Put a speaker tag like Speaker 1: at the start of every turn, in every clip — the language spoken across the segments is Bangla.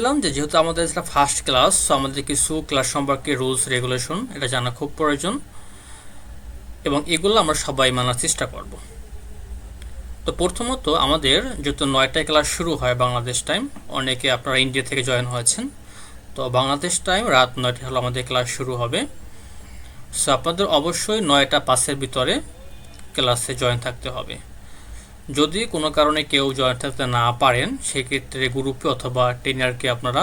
Speaker 1: বললাম যে যেহেতু আমাদের এটা ফার্স্ট ক্লাস, সো আমাদের কিছু ক্লাস সম্পর্কে রুলস রেগুলেশন এটা জানা খুব প্রয়োজন, এবং এগুলো আমরা সবাই মানার চেষ্টা করব। তো প্রথমত আমাদের যেহেতু 9টায় ক্লাস শুরু হয় বাংলাদেশ টাইম, অনেকে আপনারা ইন্ডিয়া থেকে জয়েন হয়েছেন, তো বাংলাদেশ টাইম রাত 9টায় হলো আমাদের ক্লাস শুরু হবে। সো আপনাদের অবশ্যই 9টা 5-এর ভিতরে ক্লাসে জয়েন থাকতে হবে। যদি কোনো কারণে কেউ জয়েন থাকতে না পারেন, সেক্ষেত্রে গ্রুপে অথবা ট্রেনারকে আপনারা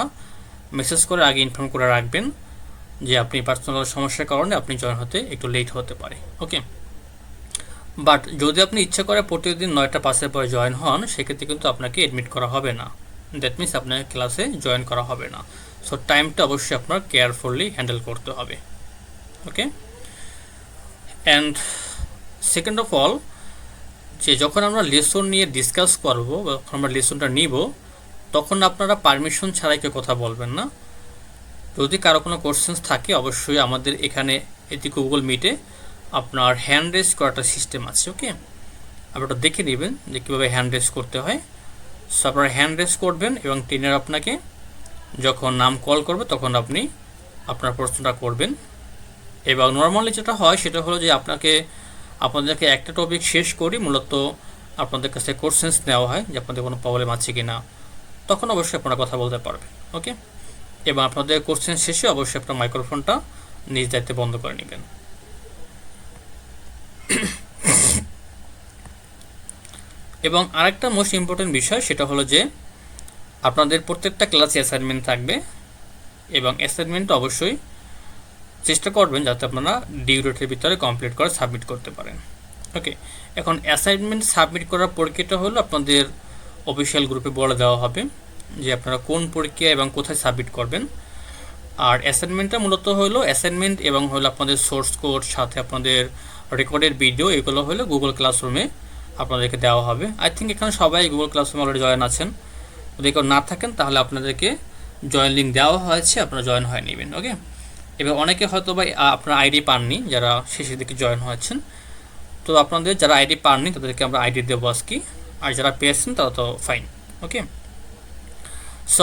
Speaker 1: মেসেজ করে আগে ইনফর্ম করে রাখবেন যে আপনি পার্সোনাল সমস্যার কারণে আপনি জয়েন হতে একটু লেট হতে পারে। ওকে, বাট যদি আপনি ইচ্ছা করে প্রতিদিন 9টা 5-এর পরে জয়েন হন, সেক্ষেত্রে কিন্তু আপনাকে এডমিট করা হবে না। দ্যাট মিনস আপনাকে ক্লাসে জয়েন করা হবে না। সো টাইমটা অবশ্যই আপনার কেয়ারফুলি হ্যান্ডেল করতে হবে। ওকে, অ্যান্ড সেকেন্ড অফ অল, যে যখন আমরা লেসন নিয়ে ডিসকাস করব, যখন আমরা লেসনটা নিব, তখন আপনারা পারমিশন ছাড়াই কেউ কথা বলবেন না। যদি কারো কোনো কোশ্চেন্স থাকে, অবশ্যই আমাদের এখানে এটি গুগল মিটে আপনার হ্যান্ড রেজ করাটা সিস্টেম আছে। ওকে, আপনারা দেখে নেবেন যে কীভাবে হ্যান্ড রেজ করতে হয়। সো আপনারা হ্যান্ড রেজ করবেন এবং ট্রেনার আপনাকে যখন নাম কল করবে তখন আপনি আপনার প্রশ্নটা করবেন। এবং নর্মালি যেটা হয় সেটা হলো যে আপনাদেরকে একটা টপিক শেষ করি মূলত আপনাদের কাছে কোশ্চেন্স নেওয়া হয় যে আপনাদের কোনো প্রবলেম আছে কি না, তখন অবশ্যই আপনারা কথা বলতে পারবেন। ওকে, এবং আপনাদের কোশ্চেন শেষে অবশ্যই আপনার মাইক্রোফোনটা নিজ দায়িত্বে বন্ধ করে নেবেন। এবং আরেকটা মোস্ট ইম্পর্টেন্ট বিষয় সেটা হলো যে আপনাদের প্রত্যেকটা ক্লাসে অ্যাসাইনমেন্ট থাকবে, এবং অ্যাসাইনমেন্ট অবশ্যই চেষ্টা করবেন যাতে আপনারা ডিউ ডেটের ভিতরে কমপ্লিট করে সাবমিট করতে পারেন। ওকে, এখন অ্যাসাইনমেন্ট সাবমিট করার প্রক্রিয়াটা হলো আপনাদের অফিসিয়াল গ্রুপে বলে দেওয়া হবে যে আপনারা কোন প্রক্রিয়া এবং কোথায় সাবমিট করবেন। আর অ্যাসাইনমেন্টটা মূলত হলো অ্যাসাইনমেন্ট এবং হলো আপনাদের সোর্স কোড সাথে আপনাদের রেকর্ডের ভিডিও, এগুলো হলো গুগল ক্লাসরুমে আপনাদেরকে দেওয়া হবে। আই থিঙ্ক এখানে সবাই গুগল ক্লাসরুমে অলরেডি জয়েন আছেন। যদি কেউ না থাকেন তাহলে আপনাদেরকে জয়েন লিঙ্ক দেওয়া হয়েছে, আপনারা জয়েন হয়ে নেবেন। ওকে, এবার অনেকে হয়তো বা আপনার আইডি পাননি, যারা শেষের দিকে জয়েন হয়েছেন, তো আপনাদের যারা আইডি পাননি তাদেরকে আমরা আইডি দেবো আজকে, আর যারা পেয়েছেন তারা তো ফাইন। ওকে, সো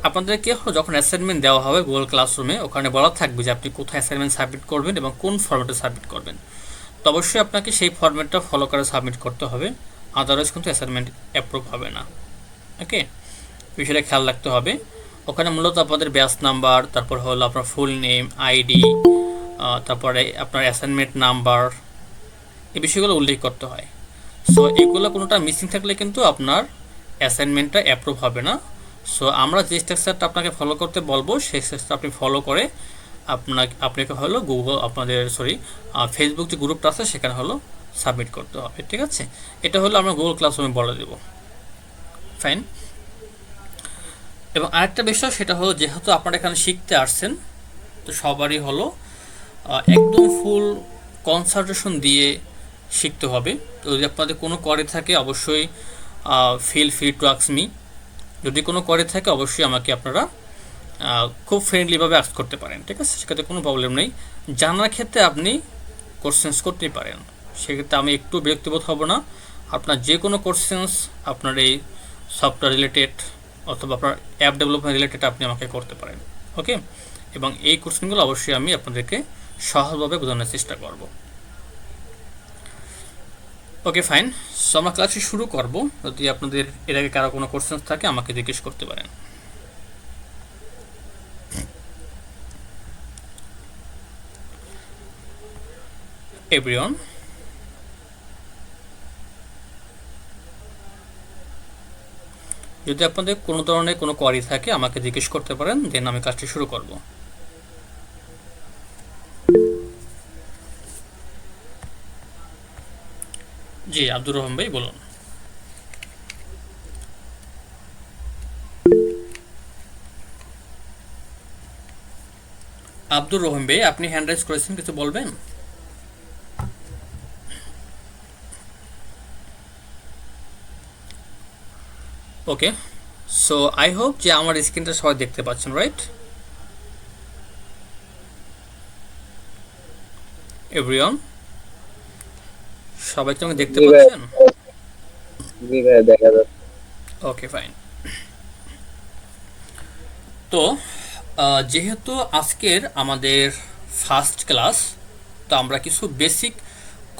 Speaker 1: আপনাদেরকে যখন অ্যাসাইনমেন্ট দেওয়া হবে গুগল ক্লাসরুমে, ওখানে বলা থাকবে যে আপনি কোথায় অ্যাসাইনমেন্ট সাবমিট করবেন এবং কোন ফরম্যাটে সাবমিট করবেন। তো অবশ্যই আপনাকে সেই ফরম্যাটটা ফলো করে সাবমিট করতে হবে, আদারওয়াইজ কিন্তু অ্যাসাইনমেন্ট অ্যাপ্রুভ হবে না। ওকে, বিষয়টা খেয়াল রাখতে হবে। ওখানে মূলত আপনাদের ব্যাচ নাম্বার, তারপর হলো আপনার ফুল নেম, আইডি, তারপরে আপনার অ্যাসাইনমেন্ট নাম্বার, এই বিষয়গুলো উল্লেখ করতে হয়। সো এগুলো কোনোটা মিসিং থাকলে কিন্তু আপনার অ্যাসাইনমেন্টটা অ্যাপ্রুভ হবে না। সো আমরা যে স্ট্রাকচারটা আপনাকে ফলো করতে বলবো সেই স্ট্রাকচারটা আপনি ফলো করে আপনাকে হলো ফেসবুক যে গ্রুপটা আছে সেখানে হলো সাবমিট করতে হবে। ঠিক আছে, এটা হলো আমরা গুগল ক্লাসরুমে বলে দেব। ফাইন। এবং আরেকটা বিষয় সেটা হলো যেহেতু আপনারা এখানে শিখতে আসছেন, তো সবারই হলো একদম ফুল কনসালটেশন দিয়ে শিখতে হবে। তো যদি আপনাদের কোনো করে থাকে অবশ্যই feel free to ask me. যদি কোনো করে থাকে অবশ্যই আমাকে আপনারা খুব ফ্রেন্ডলিভাবে আস্ক করতে পারেন। ঠিক আছে, সেক্ষেত্রে কোনো প্রবলেম নেই। জানার ক্ষেত্রে আপনি কোশ্চেন্স করতেই পারেন, সেক্ষেত্রে আমি একটু বিরক্তিবোধ হব না। আপনার যে কোনো কোশ্চেন্স আপনার এই সফটওয়্যার রিলেটেড অথবা আপনার অ্যাপ ডেভেলপমেন্ট রিলেটেড আপনি আমাকে করতে পারেন। ওকে, এবং এই কোশ্চেনগুলো অবশ্যই আমি আপনাদেরকে সহজভাবে বোঝানোর চেষ্টা করব। ওকে ফাইন, সো আমরা ক্লাসটি শুরু করব। যদি আপনাদের এর আগে কারো কোনো কোশ্চেন থাকে আমাকে জিজ্ঞেস করতে পারেন। এভরিওয়ান, যদি আপনাদের কোনো ধরনের কোনো কোয়ারি থাকে আমাকে জিজ্ঞেস করতে পারেন, দেন আমি কাজটি শুরু করব। জি, আব্দুর রহমান ভাই বলুন। আব্দুর রহিম ভাই, আপনি হ্যান্ড রাইজ করেছেন, কিছু বলবেন? ওকে, সো আই হোপ যে আমার স্ক্রিনটা সবাই দেখতে পাচ্ছেন, রাইট? এভরিওয়ান, সবাই কি আমাকে দেখতে
Speaker 2: জি ভাই,
Speaker 1: পাচ্ছেন?
Speaker 2: জি ভাই দেখা যাচ্ছে।
Speaker 1: Okay fine. তো যেহেতু আজকের আমাদের ফার্স্ট ক্লাস, তো আমরা কিছু বেসিক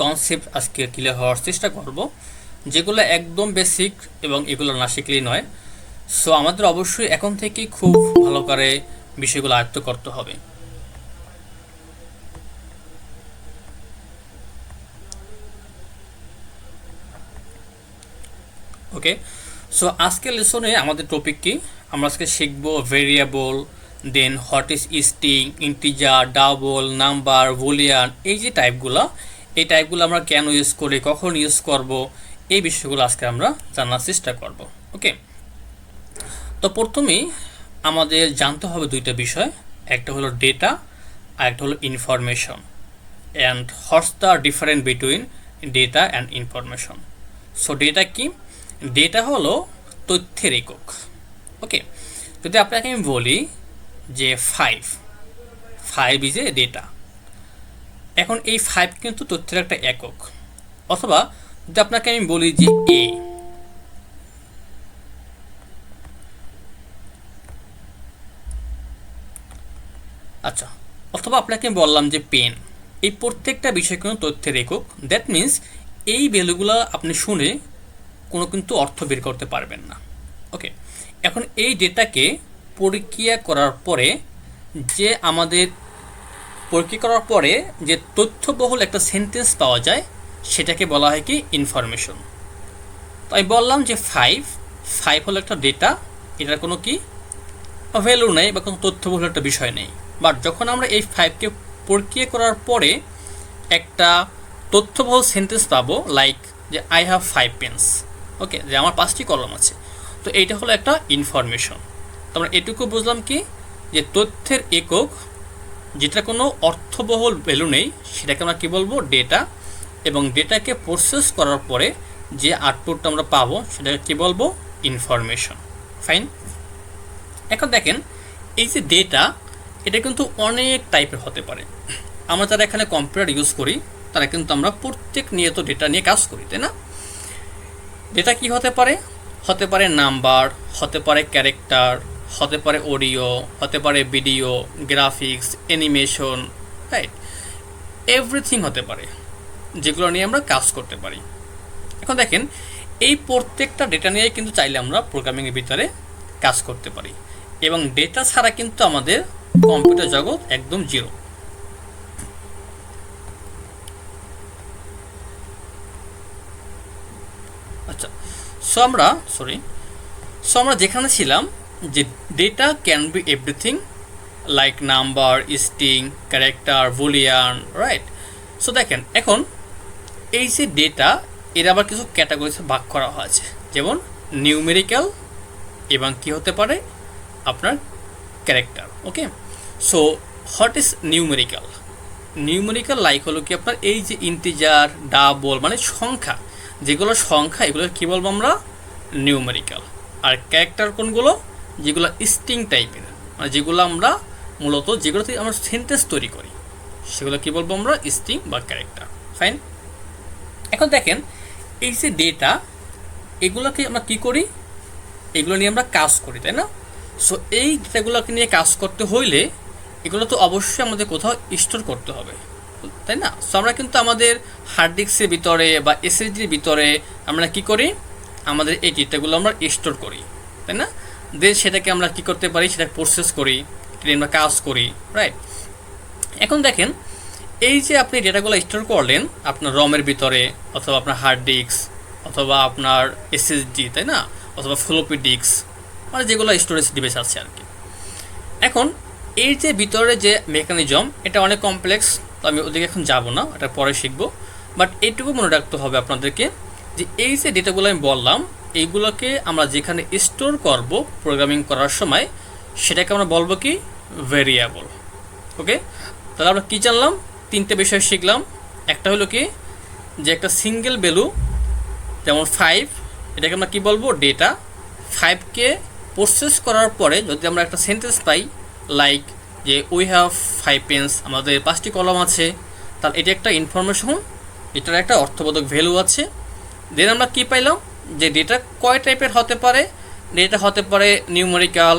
Speaker 1: কনসেপ্ট আজকে ক্লিয়ার হওয়ার চেষ্টা করব, যেগুলো একদম বেসিক এবং এগুলো না শিখলেই নয়। সো আমাদের অবশ্যই এখন থেকেই খুব ভালো করে বিষয়গুলো আয়ত্ত করতে হবে। ওকে, সো আজকের লেসনে আমাদের টপিক কি, আমরা আজকে শিখবো variable, then what is string, integer, double, number, boolean, এই যে টাইপগুলো, এই টাইপগুলো আমরা কেন ইউজ করি, কখন ইউজ করব, এই বিষয়গুলো আজকে আমরা জানার চেষ্টা করব। ওকে, তো প্রথমেই আমাদের জানতে হবে দুইটা বিষয়, একটা হলো ডেটা আর একটা হলো information. And what's the difference between data and information. So data কি? ডেটা হলো তথ্যের একক। ওকে, যদি আপনাকে আমি বলি যে ফাইভ ইজ এ ডেটা, এখন এই 5 কিন্তু তথ্যের একটা একক। অথবা যদি আপনাকে আমি বলি যে এ, আচ্ছা, অথবা আপনাকে বললাম যে পেন, এই প্রত্যেকটা বিষয় কিন্তু তথ্যের একক। দ্যাট মিন্স এই ভ্যালুগুলো আপনি শুনে কোনো কিন্তু অর্থ বের করতে পারবেন না। ওকে, এখন এই ডেটাকে পরীক্ষা করার পরে যে আমাদের পরীক্ষা করার পরে যে তথ্যবহুল একটা সেন্টেন্স পাওয়া যায়, সেটাকে বলা হয় কি ইনফরমেশন। তো আমি বললাম যে ফাইভ হলো একটা ডেটা, এটার কোনো কি ভ্যালু নেই বা কোনো তথ্যবহুল একটা বিষয় নেই। বাট যখন আমরা এই 5কে পরীক্ষা করার পরে একটা তথ্যবহুল সেন্টেন্স পাবো, লাইক যে আই হ্যাভ 5 পেন্স, ওকে, যে আমার 5টি কলম আছে, তো এইটা হলো একটা ইনফরমেশন। তো আমরা এটুকু বুঝলাম কি, যে তথ্যের একক যেটা কোনো অর্থবহুল ভ্যালু নেই, সেটাকে আমরা কী বলবো, ডেটা। এবং ডেটাকে প্রসেস করার পরে যে আউটপুটটা আমরা পাবো, সেটাকে কী বলবো, ইনফরমেশন। ফাইন। এখন দেখেন, এই যে ডেটা, এটা কিন্তু অনেক টাইপের হতে পারে। আমরা যারা এখানে কম্পিউটার ইউজ করি, তারা কিন্তু আমরা প্রত্যেক নিয়ত ডেটা নিয়ে কাজ করি, তাই না? ডেটা কি হতে পারে? হতে পারে নাম্বার, হতে পারে ক্যারেক্টার, হতে পারে অডিও, হতে পারে video, graphics, animation, right? Everything হতে পারে, যেগুলো নিয়ে আমরা কাজ করতে পারি। এখন দেখেন, এই প্রত্যেকটা ডেটা নিয়ে কিন্তু চাইলে আমরা প্রোগ্রামিংয়ের ভিতরে কাজ করতে পারি। এবং ডেটা ছাড়া কিন্তু আমাদের কম্পিউটার জগৎ একদম জিরো। আচ্ছা, সো আমরা যেখানে ছিলাম যে data can be everything, like number, string, character, Boolean, right? So দেখেন, এখন এই যে ডেটা, এর আবার কিছু ক্যাটাগরিতে ভাগ করা হয়েছে, যেমন নিউমেরিক্যাল এবং কি হতে পারে আপনার character. Okay, so what is numerical? Numerical like হলো কি আপনার এই যে ইন্টিজার, ডাবল, মানে সংখ্যা, যেগুলো সংখ্যা, এগুলো কী বলবো আমরা, নিউমেরিক্যাল। আর ক্যারেক্টার কোনগুলো? যেগুলো স্ট্রিং টাইপের, মানে যেগুলো আমরা মূলত যেগুলোতে আমরা সেন্টেন্স তৈরি করি, সেগুলো কী বলবো আমরা, স্ট্রিং বা ক্যারেক্টার। ফাইন। এখন দেখেন, এই যে ডেটা, এগুলোকে আমরা কী করি, এগুলো নিয়ে আমরা কাজ করি, তাই না? সো এই ডেটাগুলোকে নিয়ে কাজ করতে হইলে এগুলো তো অবশ্যই আমাদের কোথাও স্টোর করতে হবে, তাই না? সো আমরা কিন্তু আমাদের হার্ড ডিস্কের ভিতরে বা এসএসডির ভিতরে আমরা কি করি, আমাদের এই ডেটাগুলো আমরা স্টোর করি, তাই না? দেন সেটাকে আমরা কি করতে পারি, সেটা প্রসেস করি, এটা আমরা কাজ করি, রাইট? এখন দেখেন, এই যে আপনি ডেটাগুলো স্টোর করলেন আপনার রমের ভিতরে, অথবা আপনার হার্ড ডিস্ক, অথবা আপনার এসএসডি, তাই না? অথবা ফ্লপি ডিস্ক, মানে যেগুলো স্টোরেজ ডিভাইস আছে আর কি। এখন এই যে ভিতরে যে মেকানিজম, এটা অনেক কমপ্লেক্স, তো আমি ওদিকে এখন যাব না, এটা পরে শিখবো। বাট এইটুকু মনে রাখতে হবে আপনাদেরকে, যে এই যে ডেটাগুলো আমি বললাম, এইগুলোকে আমরা যেখানে স্টোর করব প্রোগ্রামিং করার সময়, সেটাকে আমরা বলবো কি, ভেরিয়েবল। ওকে, তাহলে আমরা কী জানলাম, 3টে বিষয় শিখলাম। একটা হলো কি, যে একটা সিঙ্গেল ভ্যালু, যেমন 5, এটাকে আমরা কী বলবো, ডেটা। 5কে প্রসেস করার পরে যদি আমরা একটা সেন্টেন্স পাই, লাইক যে উই হ্যাভ 5 পেন্স, আমাদের 5টি কলম আছে, তাহলে এটা একটা ইনফরমেশন, এটার একটা অর্থবোধক ভ্যালু আছে। দেন আমরা কী পাইলাম, যে ডেটা কয় টাইপের হতে পারে, ডেটা হতে পারে নিউমেরিক্যাল,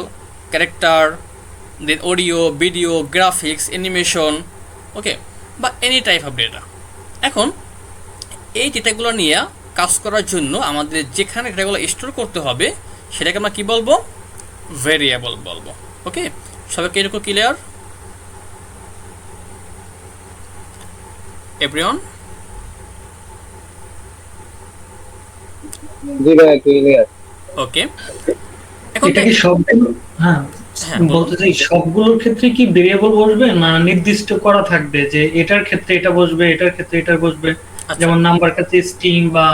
Speaker 1: ক্যারেক্টার, দেন অডিও, ভিডিও, গ্রাফিক্স, অ্যানিমেশন, ওকে, বা এনি টাইপ অফ ডেটা। এখন এই ডেটাগুলো নিয়ে কাজ করার জন্য আমাদের যেখানে ডেটাগুলো স্টোর করতে হবে সেটাকে আমরা কী বলবো? ভেরিয়েবল বলবো। ওকে, সবাইকে এরকম ক্লিয়ার? এভরিওয়ান?
Speaker 2: জি ভাই ক্লিয়ার।
Speaker 1: ওকে, এখন
Speaker 3: এটা কি সবগুলো? হ্যাঁ,
Speaker 1: হ্যাঁ
Speaker 3: বলতে চাই সবগুলোর ক্ষেত্রে কি ভেরিয়েবল বসবে না নির্দিষ্ট করা থাকবে যে এটার ক্ষেত্রে এটা বসবে, এটার ক্ষেত্রে এটা বসবে?
Speaker 1: আচ্ছা,
Speaker 3: যেমন নাম্বার ক্ষেত্রে স্ট্রিং বা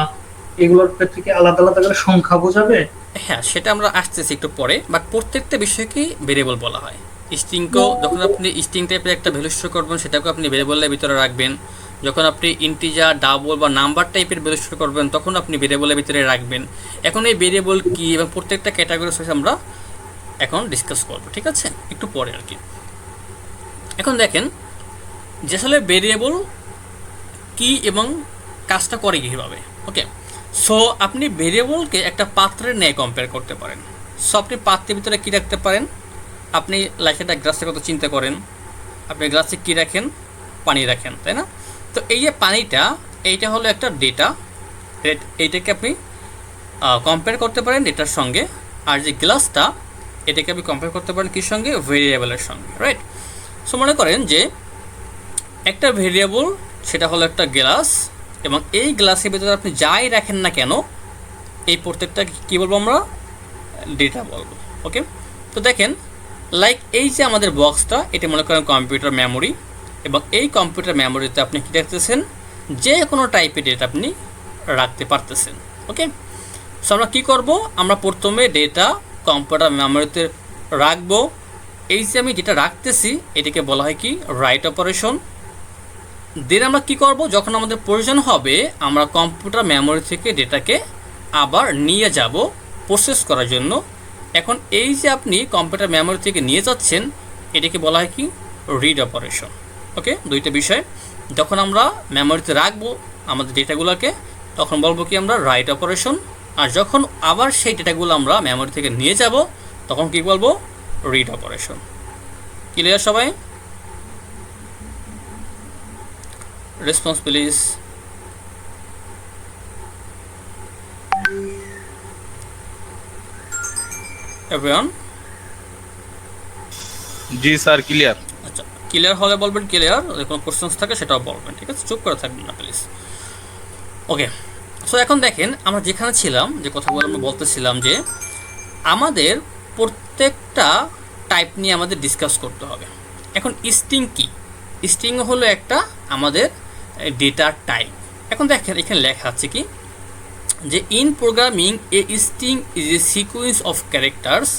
Speaker 3: এগুলোর ক্ষেত্রে কি আলাদা আলাদা করে সংখ্যা বোঝাবে?
Speaker 1: হ্যাঁ সেটা আমরা আসতেছি একটু পরে, বাট প্রত্যেকটা বিষয়কেই ভেরিয়েবল বলা হয়। স্ট্রিংকেও যখন আপনি স্ট্রিং টাইপের একটা ভ্যালু স্টোর করবেন সেটাকেও আপনি ভেরিয়েবলের ভিতরে রাখবেন। যখন আপনি ইন্টিজার, ডাবল বা নাম্বার টাইপের ভ্যালু স্টোর করবেন তখন আপনি ভেরিয়েবলের ভিতরে রাখবেন। এখন এই ভেরিয়েবল কি এবং প্রত্যেকটা ক্যাটাগরি আমরা এখন ডিসকাস করবো, ঠিক আছে, একটু পরে আর কি। এখন দেখেন যে আসলে ভেরিয়েবল কি এবং কাজটা করে কীভাবে। ওকে, সো আপনি ভেরিয়েবলকে একটা পাত্রের ন্যায় কম্পেয়ার করতে পারেন। সো আপনি পাত্রের ভিতরে কী রাখতে পারেন? আপনি লাইক একটা গ্লাসের কথা চিন্তা করেন, আপনি গ্লাসে কী রাখেন? পানি রাখেন, তাই না? তো এই যে পানিটা, এইটা হলো একটা ডেটা, এইটাকে আপনি কম্পেয়ার করতে পারেন ডেটার সঙ্গে। আর যে গ্লাসটা, এটাকে আপনি কম্পেয়ার করতে পারেন কির সঙ্গে? ভেরিয়েবলের সঙ্গে, রাইট? সো মনে করেন যে একটা ভেরিয়েবল, সেটা হলো একটা গ্লাস, এবং এই গ্লাসের ভিতরে আপনি যাই রাখেন না কেন এই প্রত্যেকটা কী বলবো আমরা? ডেটা বলবো। ওকে, তো দেখেন লাইক এই যে আমাদের বক্সটা, এটা মনে করেন কম্পিউটার মেমোরি, এবং এই কম্পিউটার মেমোরিতে আপনি কী রাখতেছেন? যে কোনো টাইপের ডেটা আপনি রাখতে পারতেছেন। ওকে, সো আমরা কী করবো? আমরা প্রথমে ডেটা কম্পিউটার মেমোরিতে রাখবো। এই যে আমি যেটা রাখতেছি এটাকে বলা হয় কি? Right operation. দেন আমরা কী করব? যখন আমাদের প্রয়োজন হবে আমরা কম্পিউটার মেমোরি থেকে ডেটাকে আবার নিয়ে যাব প্রসেস করার জন্য। এখন এই যে আপনি কম্পিউটার মেমোরি থেকে নিয়ে যাচ্ছেন এটাকে বলা হয় কি? Read operation. ওকে, দুইটা বিষয়। যখন আমরা মেমোরিতে রাখবো আমাদের ডেটাগুলোকে তখন বলবো কি আমরা? Right operation. আর যখন আবার সেই ডেটাগুলো আমরা মেমোরি থেকে নিয়ে যাব তখন কি বলবো? Read operation. ক্লিয়ার সবাই? Response please. Everyone?
Speaker 4: G sir clear.
Speaker 1: আচ্ছা, ক্লিয়ার হলে বলবেন ক্লিয়ার, যদি কোনো কোশ্চেন্স থাকে সেটাও বলবেন, ঠিক আছে? চুপ করে থাকবেন না প্লিজ। ওকে, সো এখন দেখেন আমরা যেখানে ছিলাম, যে কথাগুলো আমরা বলতেছিলাম যে আমাদের প্রত্যেকটা টাইপ নিয়ে আমাদের ডিসকাস করতে হবে। এখন স্ট্রিং কি? স্ট্রিং হলো একটা আমাদের ডেটার টাইপ। এখন দেখেন এখানে লেখা আছে কি যে in programming a string is a sequence of characters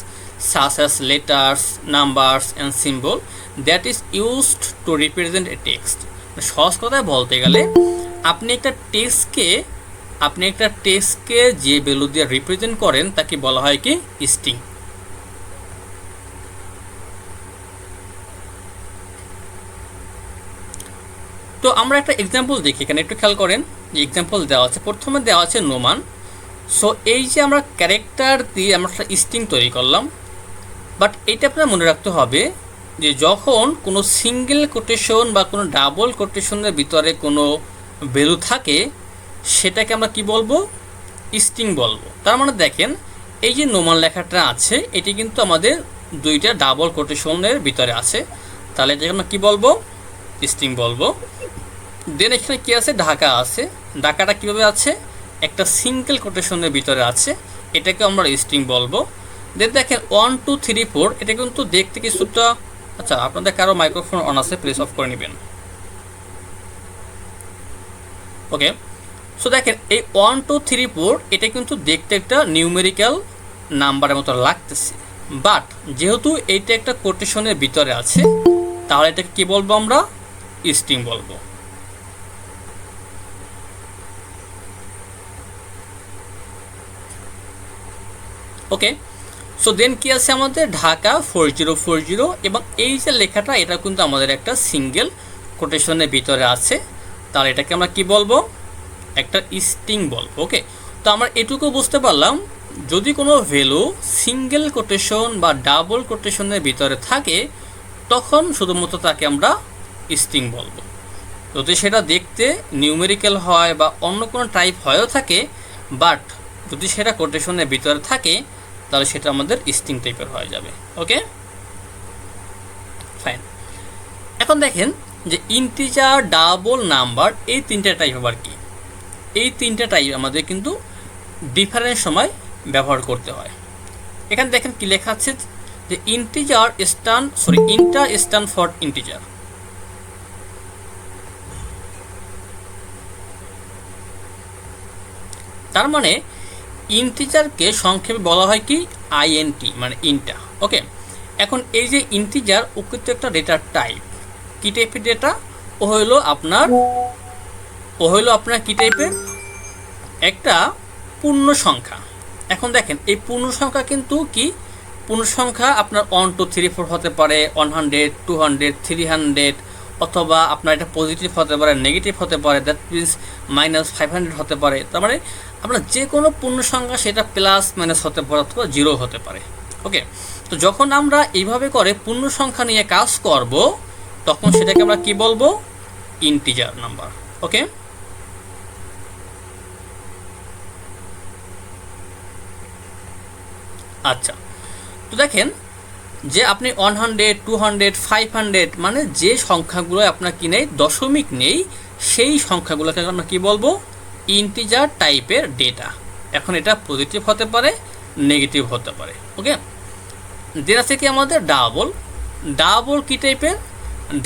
Speaker 1: such as letters, numbers and symbol that is used to represent a text. সহজ কথায় বলতে গেলে আপনি একটা টেক্সটকে যে ভ্যালু দিয়ে রিপ্রেজেন্ট করেন তাকে বলা হয় কি? স্ট্রিং। তো আমরা একটা এক্সাম্পল দেখি, এখানে একটু খেয়াল করেন যে এক্সাম্পল দেওয়া আছে। প্রথমে দেওয়া আছে নোমান। সো এই যে আমরা ক্যারেক্টার দিয়ে আমরা একটা স্ট্রিং তৈরি করলাম, বাট এটা আপনার মনে রাখতে হবে যে যখন কোনো সিঙ্গেল কোটেশন বা কোনো ডাবল কোটেশনের ভিতরে কোনো ভ্যালু থাকে সেটাকে আমরা কি বলবো? স্ট্রিং বলবো। তার মানে দেখেন এই যে নোমান লেখাটা আছে এটি কিন্তু আমাদের দুইটা ডাবল কোটেশনের ভিতরে আছে, তাহলে এটাকে আমরা কী বলবো? স্ট্রিং বলবো। দেন এখানে কী আছে? ঢাকা আছে। ঢাকাটা কীভাবে আছে? একটা সিঙ্গেল কোটেশনের ভিতরে আছে, এটাকে আমরা স্ট্রিং বলবো। দেন দেখেন 1 2 3 4, এটা কিন্তু দেখতে কিছুটা, আচ্ছা আপনাদের কারো মাইক্রোফোন অন আছে, প্লিজ অফ করে নেবেন। ওকে, সো দেখেন এই 1 2 3 4 এটা কিন্তু দেখতে একটা নিউমেরিক্যাল নাম্বারের মতো লাগতেছে, বাট যেহেতু এইটা একটা কোটেশনের ভিতরে আছে তাহলে এটাকে কী বলবো আমরা? স্ট্রিং বলবো। ওকে, সো দেন কি আছে আমাদের? ঢাকা 4040, এবং এই যে লেখাটা এটা কিন্তু আমাদের একটা সিঙ্গেল কোটেশনের ভিতরে আছে, তাহলে এটাকে আমরা কি বলবো? একটা স্ট্রিং বলবো। ওকে, তো আমরা এটুকু বুঝতে পারলাম যদি কোনো ভ্যালু সিঙ্গেল কোটেশন বা ডাবল কোটেশনের ভিতরে থাকে তখন শুধুমাত্র তাকে আমরা স্ট্রিং বলবো। যদি সেটা দেখতে নিউমেরিক্যাল হয় বা অন্য কোনো টাইপ হয়েও থাকে, বাট যদি সেটা কোটেশনের ভিতরে থাকে তাহলে সেটা আমাদের স্ট্রিং টাইপের হয়ে যাবে। ওকে, ফাইন। এখন দেখেন যে ইন্টিজার, ডাবল, নাম্বার, এই তিনটা টাইপ আবার কি? এই তিনটা টাইপ আমাদের কিন্তু ডিফারেন্ট সময় ব্যবহার করতে হয়। এখানে দেখেন কি লেখা আছে যে ইন্টার স্ট্যান্ড ফর ইন্টিজার। তার মানে ইন্টিজারকে সংক্ষেপে বলা হয় কি আইএনটি, মানে ইন্টা। ওকে, এখন এই যে ইন্টিজার ও কিন্তু একটা ডেটার টাইপ। কি টাইপের ডেটা? ও হইলো আপনার কি টাইপের? একটা পূর্ণ সংখ্যা। এখন দেখেন এই পূর্ণ সংখ্যা কিন্তু কি? পূর্ণ সংখ্যা আপনার 1 2 3 4 হতে পারে, 100 200 300, অথবা আপনার এটা পজিটিভ হতে পারে, নেগেটিভ হতে পারে, দ্যাট মিনস -500 হতে পারে। তার মানে আপনার যে কোনো পূর্ণ সংখ্যা সেটা প্লাস মাইনাস হতে পারে অথবা জিরো হতে পারে। ওকে, তো যখন আমরা এইভাবে করে পূর্ণ সংখ্যা নিয়ে কাজ করব তখন সেটাকে আমরা কি বলবো? Integer number. ওকে, আচ্ছা, তো দেখেন যে আপনি 100 200 500 মানে যে সংখ্যাগুলো আপনার কি নেই, দশমিক নেই, সেই সংখ্যাগুলোকে আমরা কি বলবো? ইন্টিজার টাইপের ডেটা। এখন এটা পজিটিভ হতে পারে, নেগেটিভ হতে পারে। ওকে, দেন আছে কি আমাদের ডাবল। ডাবল কি টাইপের?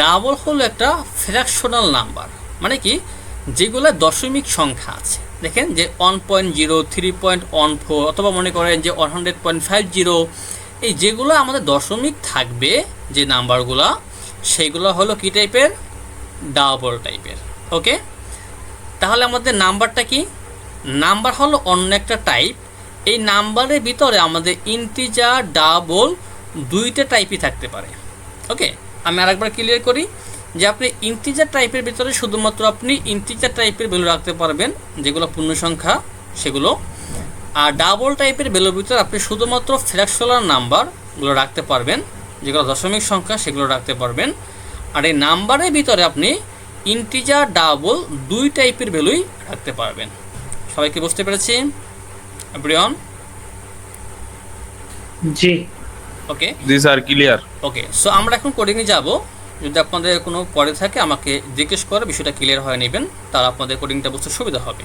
Speaker 1: ডাবল হলো একটা ফ্র্যাকশনাল নাম্বার, মানে কি যেগুলো দশমিক সংখ্যা আছে। দেখেন যে 1.0 3.14 অথবা মনে করেন যে 100.50, এই যেগুলো আমাদের দশমিক থাকবে যে নাম্বারগুলো, সেইগুলো হলো কি টাইপের? ডাবল টাইপের। ওকে, তাহলে আমাদের নাম্বারটা কি? নাম্বার হলো অন্য একটা টাইপ। এই নাম্বারের ভিতরে আমাদের ইন্টিজার, ডাবল দুইটা টাইপই থাকতে পারে। ওকে, আমি আরেকবার ক্লিয়ার করি যে আপনি ইন্টিজার টাইপের ভিতরে শুধুমাত্র আপনি ইন্টিজার টাইপের ভ্যালু রাখতে পারবেন যেগুলো পূর্ণ সংখ্যা সেগুলো, আর ডাবল টাইপের ভ্যালুর ভিতরে আপনি শুধুমাত্র ফ্র্যাকশনাল নাম্বারগুলো রাখতে পারবেন, যেগুলো দশমিক সংখ্যা সেগুলো রাখতে পারবেন। আর এই নাম্বারের ভিতরে আপনি ইন্টিজার, ডাবল দুই টাইপের ভ্যালুই রাখতে পারবেন। সবাইকে বুঝতে পেরেছি এভরিওয়ান?
Speaker 3: জি,
Speaker 2: ওকে, জি স্যার, ক্লিয়ার।
Speaker 1: ওকে, সো আমরা এখন কোডিংয়ে যাব। যদি আপনাদের কোনো পরে থাকে আমাকে জিজ্ঞেস করে বিষয়টা ক্লিয়ার হয়ে নেবেন, তাহলে আপনাদের কোডিংটা বুঝতে সুবিধা হবে।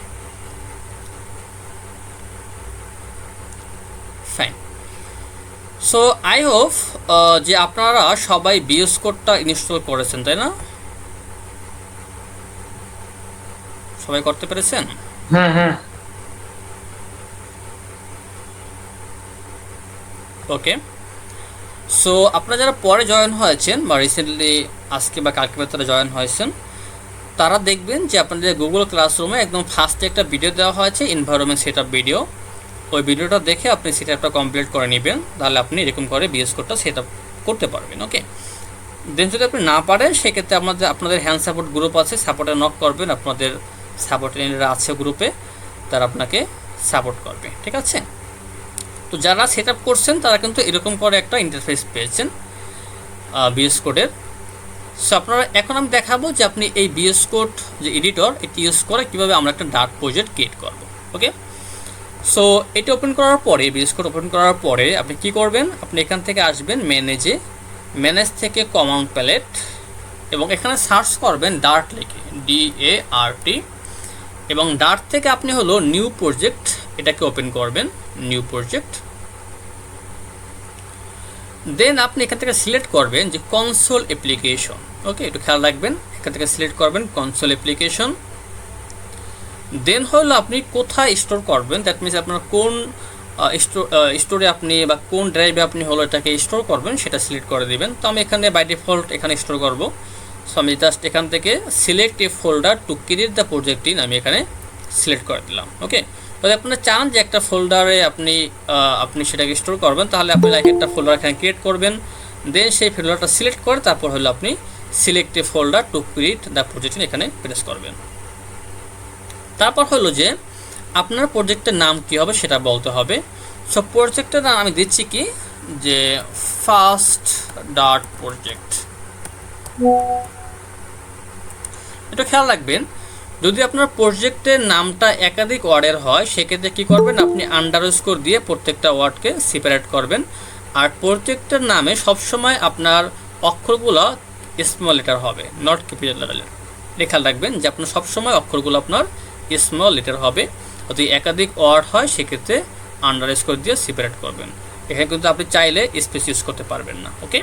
Speaker 1: ফাইন। সো আই হোপ যে আপনারা সবাই বিএস কোডটা ইনস্টল করেছেন, তাই না? সবাই করতে পেরেছেন?
Speaker 3: হ্যাঁ হ্যাঁ।
Speaker 1: ওকে, সো আপনারা যারা পরে জয়েন হয়েছেন বা রিসেন্টলি আজকে বা কালকে ভেতরে জয়েন হয়েছেন, তারা দেখবেন যে আপনাদের গুগল ক্লাসরুমে একদম ফার্স্টে একটা ভিডিও দেওয়া হয়েছে, এনভায়রনমেন্ট সেটআপ ভিডিও। ওই ভিডিওটা দেখে আপনি সেটআপটা কমপ্লিট করে নেবেন, তাহলে আপনি এরকম করে বিএস কোডটা সেটআপ করতে পারবেন। ওকে, দেন যদি আপনি না পারেন সেক্ষেত্রে আপনাদের হ্যান্ড সাপোর্ট গ্রুপ আছে, সাপোর্টে নক করবেন, আপনাদের সাপোর্টাররা আছে গ্রুপে, তারা আপনাকে সাপোর্ট করবে। ঠিক আছে, তো যারা সেটআপ করছেন তারা কিন্তু এরকম করে একটা ইন্টারফেস পেয়েছেন বিএস কোডের। সো আপনারা এখন আমি দেখাবো যে আপনি এই বিএস কোড যে এডিটর, এটি ইউজ করে কীভাবে আমরা একটা ডার্ক প্রজেক্ট ক্রিয়েট করব। ওকে, সো এটি ওপেন করার পরে, বিএস কোড ওপেন করার পরে আপনি কি করবেন? আপনি এখান থেকে আসবেন ম্যানেজ থেকে কমান্ড প্যালেট, এবং এখানে সার্চ করবেন ডার্ট লিখে, DART, এবং ডার্ট থেকে আপনি হলো নিউ প্রজেক্ট এটাকে ওপেন করবেন, নিউ প্রজেক্ট। দেন আপনি এখান থেকে সিলেক্ট করবেন যে কনসোল অ্যাপ্লিকেশন। ওকে, একটু খেয়াল রাখবেন, এখান থেকে সিলেক্ট করবেন কনসোল অ্যাপ্লিকেশন। দেন হলো আপনি কোথায় স্টোর করবেন, দ্যাট মিনস আপনার কোন স্টোরে আপনি বা কোন ড্রাইভে আপনি হলো এটাকে স্টোর করবেন সেটা সিলেক্ট করে দেবেন। তো আমি এখানে বাই ডিফল্ট এখানে স্টোর করব। সো আমি জাস্ট এখান থেকে select A folder to create the project in, আমি এখানে সিলেক্ট করে দিলাম। ওকে, যদি আপনারা চান যে একটা ফোল্ডারে আপনি সেটাকে স্টোর করবেন, তাহলে আপনি একটা ফোল্ডার এখানে ক্রিয়েট করবেন। দেন সেই ফোল্ডারটা সিলেক্ট করে তারপর হলো আপনি select A folder to create the project in এখানে প্রেস করবেন। তারপর হলো যে আপনার প্রজেক্টের নাম কী হবে সেটা বলতে হবে। সো প্রজেক্টের নাম আমি দিচ্ছি কি, যে ফার্স্ট ডট প্রজেক্ট। এটা খেয়াল রাখবেন, যদি আপনার প্রজেক্টের নামটা একাধিক ওয়ার্ডের হয় সেক্ষেত্রে কী করবেন, আপনি আন্ডারস্কোর দিয়ে প্রত্যেকটা ওয়ার্ডকে সেপারেট করবেন। আর প্রজেক্টের নামে সবসময় আপনার অক্ষরগুলো স্মল লেটার হবে, নট ক্যাপিটাল লেটার। খেয়াল রাখবেন যে আপনার সবসময় অক্ষরগুলো আপনার স্মল লেটার হবে। যদি একাধিক ওয়ার্ড হয় সেক্ষেত্রে আন্ডারস্কোর দিয়ে সেপারেট করবেন। এখানে কিন্তু আপনি চাইলে স্পেস ইউজ করতে পারবেন না। ওকে,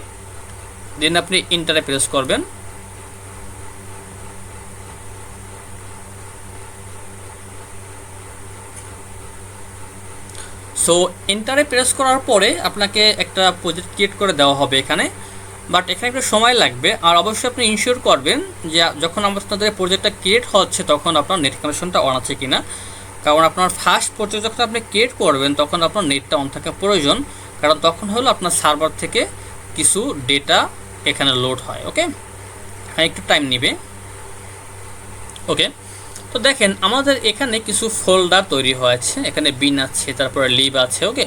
Speaker 1: দেন আপনি ইন্টারে প্রেস করবেন। সো এন্টারে প্রেস করার পরে আপনাকে একটা প্রজেক্ট ক্রিয়েট করে দেওয়া হবে এখানে, বাট এখানে একটু সময় লাগবে। আর অবশ্যই আপনি ইনশিওর করবেন যে যখন আপনাদের প্রজেক্টটা ক্রিয়েট হচ্ছে তখন আপনার নেট কানেকশনটা অন আছে কিনা, কারণ আপনার ফার্স্ট প্রজেক্ট যখন আপনি ক্রিয়েট করবেন তখন আপনার নেটটা অন থাকা প্রয়োজন, কারণ তখন হলো আপনার সার্ভার থেকে কিছু ডেটা এখানে লোড হয়। ওকে, এখানে একটু টাইম নেবে। ওকে, তো দেখেন আমাদের এখানে কিছু ফোল্ডার তৈরি হয়েছে, এখানে বিন আছে, তারপরে লিভ আছে। ওকে,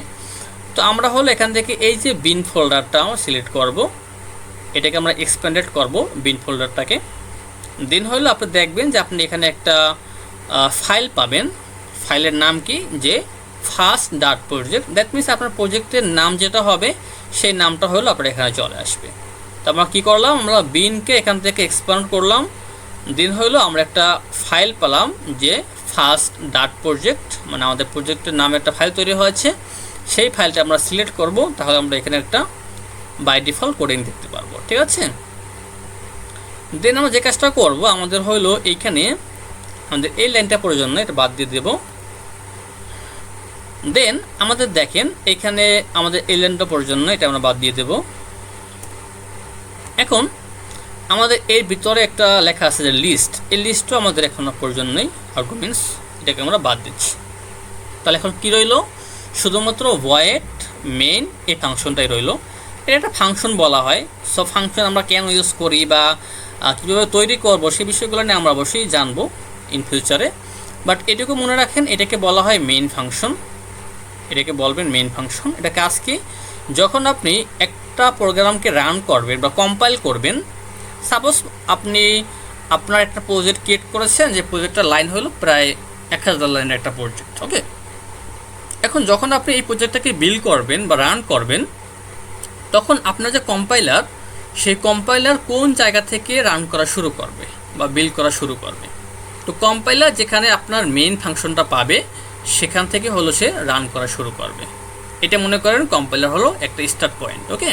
Speaker 1: তো আমরা হলো এখান থেকে এই যে বিন ফোল্ডারটা আমরা সিলেক্ট করব, এটাকে আমরা এক্সপ্যান্ডেড করব বিন ফোল্ডারটাকে। দেন হলো আপনি দেখবেন যে আপনি এখানে একটা ফাইল পাবেন, ফাইলের নাম কি, যে first dot project. That means আপনার প্রজেক্টের নাম যেটা হবে সেই নামটা হলো আপনার এখানে চলে আসবে। তো আমরা কী করলাম, আমরা বিনকে এখান থেকে এক্সপ্যান্ড করলাম। দিন হইলো আমরা একটা ফাইল পেলাম যে ফার্স্ট ডট প্রজেক্ট, মানে আমাদের প্রজেক্টের নামে একটা ফাইল তৈরি হয়েছে। সেই ফাইলটা আমরা সিলেক্ট করব, তাহলে আমরা এখানে একটা বাই ডিফল্ট কোডিং দেখতে পারবো। ঠিক আছে, দেন আমরা যে কাজটা করব, আমাদের হইলো এইখানে আমাদের এই লাইনটা প্রয়োজন না, এটা বাদ দিয়ে দেব। দেন আমাদের দেখেন এখানে আমাদের এই লাইনটা প্রয়োজন না, এটা আমরা বাদ দিয়ে দেব। এখন আমাদের এর ভিতরে একটা লেখা আছে যে লিস্ট, এই লিস্টও আমাদের এখন প্রয়োজন নেই, আর্গুমেন্টস, এটাকে আমরা বাদ দিচ্ছি। তাহলে এখন কি রইল, শুধুমাত্র ভয়েড মেইন এই ফাংশনটাই রইল। এটা একটা ফাংশন বলা হয়। সব ফাংশন আমরা কেন ইউজ করি বা কীভাবে তৈরি করবো সেই বিষয়গুলো নিয়ে আমরা অবশ্যই জানবো ইন ফিউচারে, বাট এটুকু মনে রাখেন এটাকে বলা হয় মেইন ফাংশন। এটাকে বলবেন মেইন ফাংশন। এটা কাজ কি, যখন আপনি একটা প্রোগ্রামকে রান করবেন বা কম্পাইল করবেন, সাপোজ আপনি আপনার একটা প্রজেক্ট ক্রিয়েট করেছেন, যে প্রজেক্টটার লাইন হলো প্রায় 1000 লাইনের একটা প্রজেক্ট। ওকে, এখন যখন আপনি এই প্রজেক্টটাকে বিল্ড করবেন বা রান করবেন, তখন আপনার যে কম্পাইলার, সেই কম্পাইলার কোন জায়গা থেকে রান করা শুরু করবে বা বিল্ড করা শুরু করবে। তো কম্পাইলার যেখানে আপনার মেইন ফাংশনটা পাবে সেখান থেকে হলো সে রান করা শুরু করবে। এটা মনে করেন কম্পাইলার হলো একটা স্টার্ট পয়েন্ট। ওকে,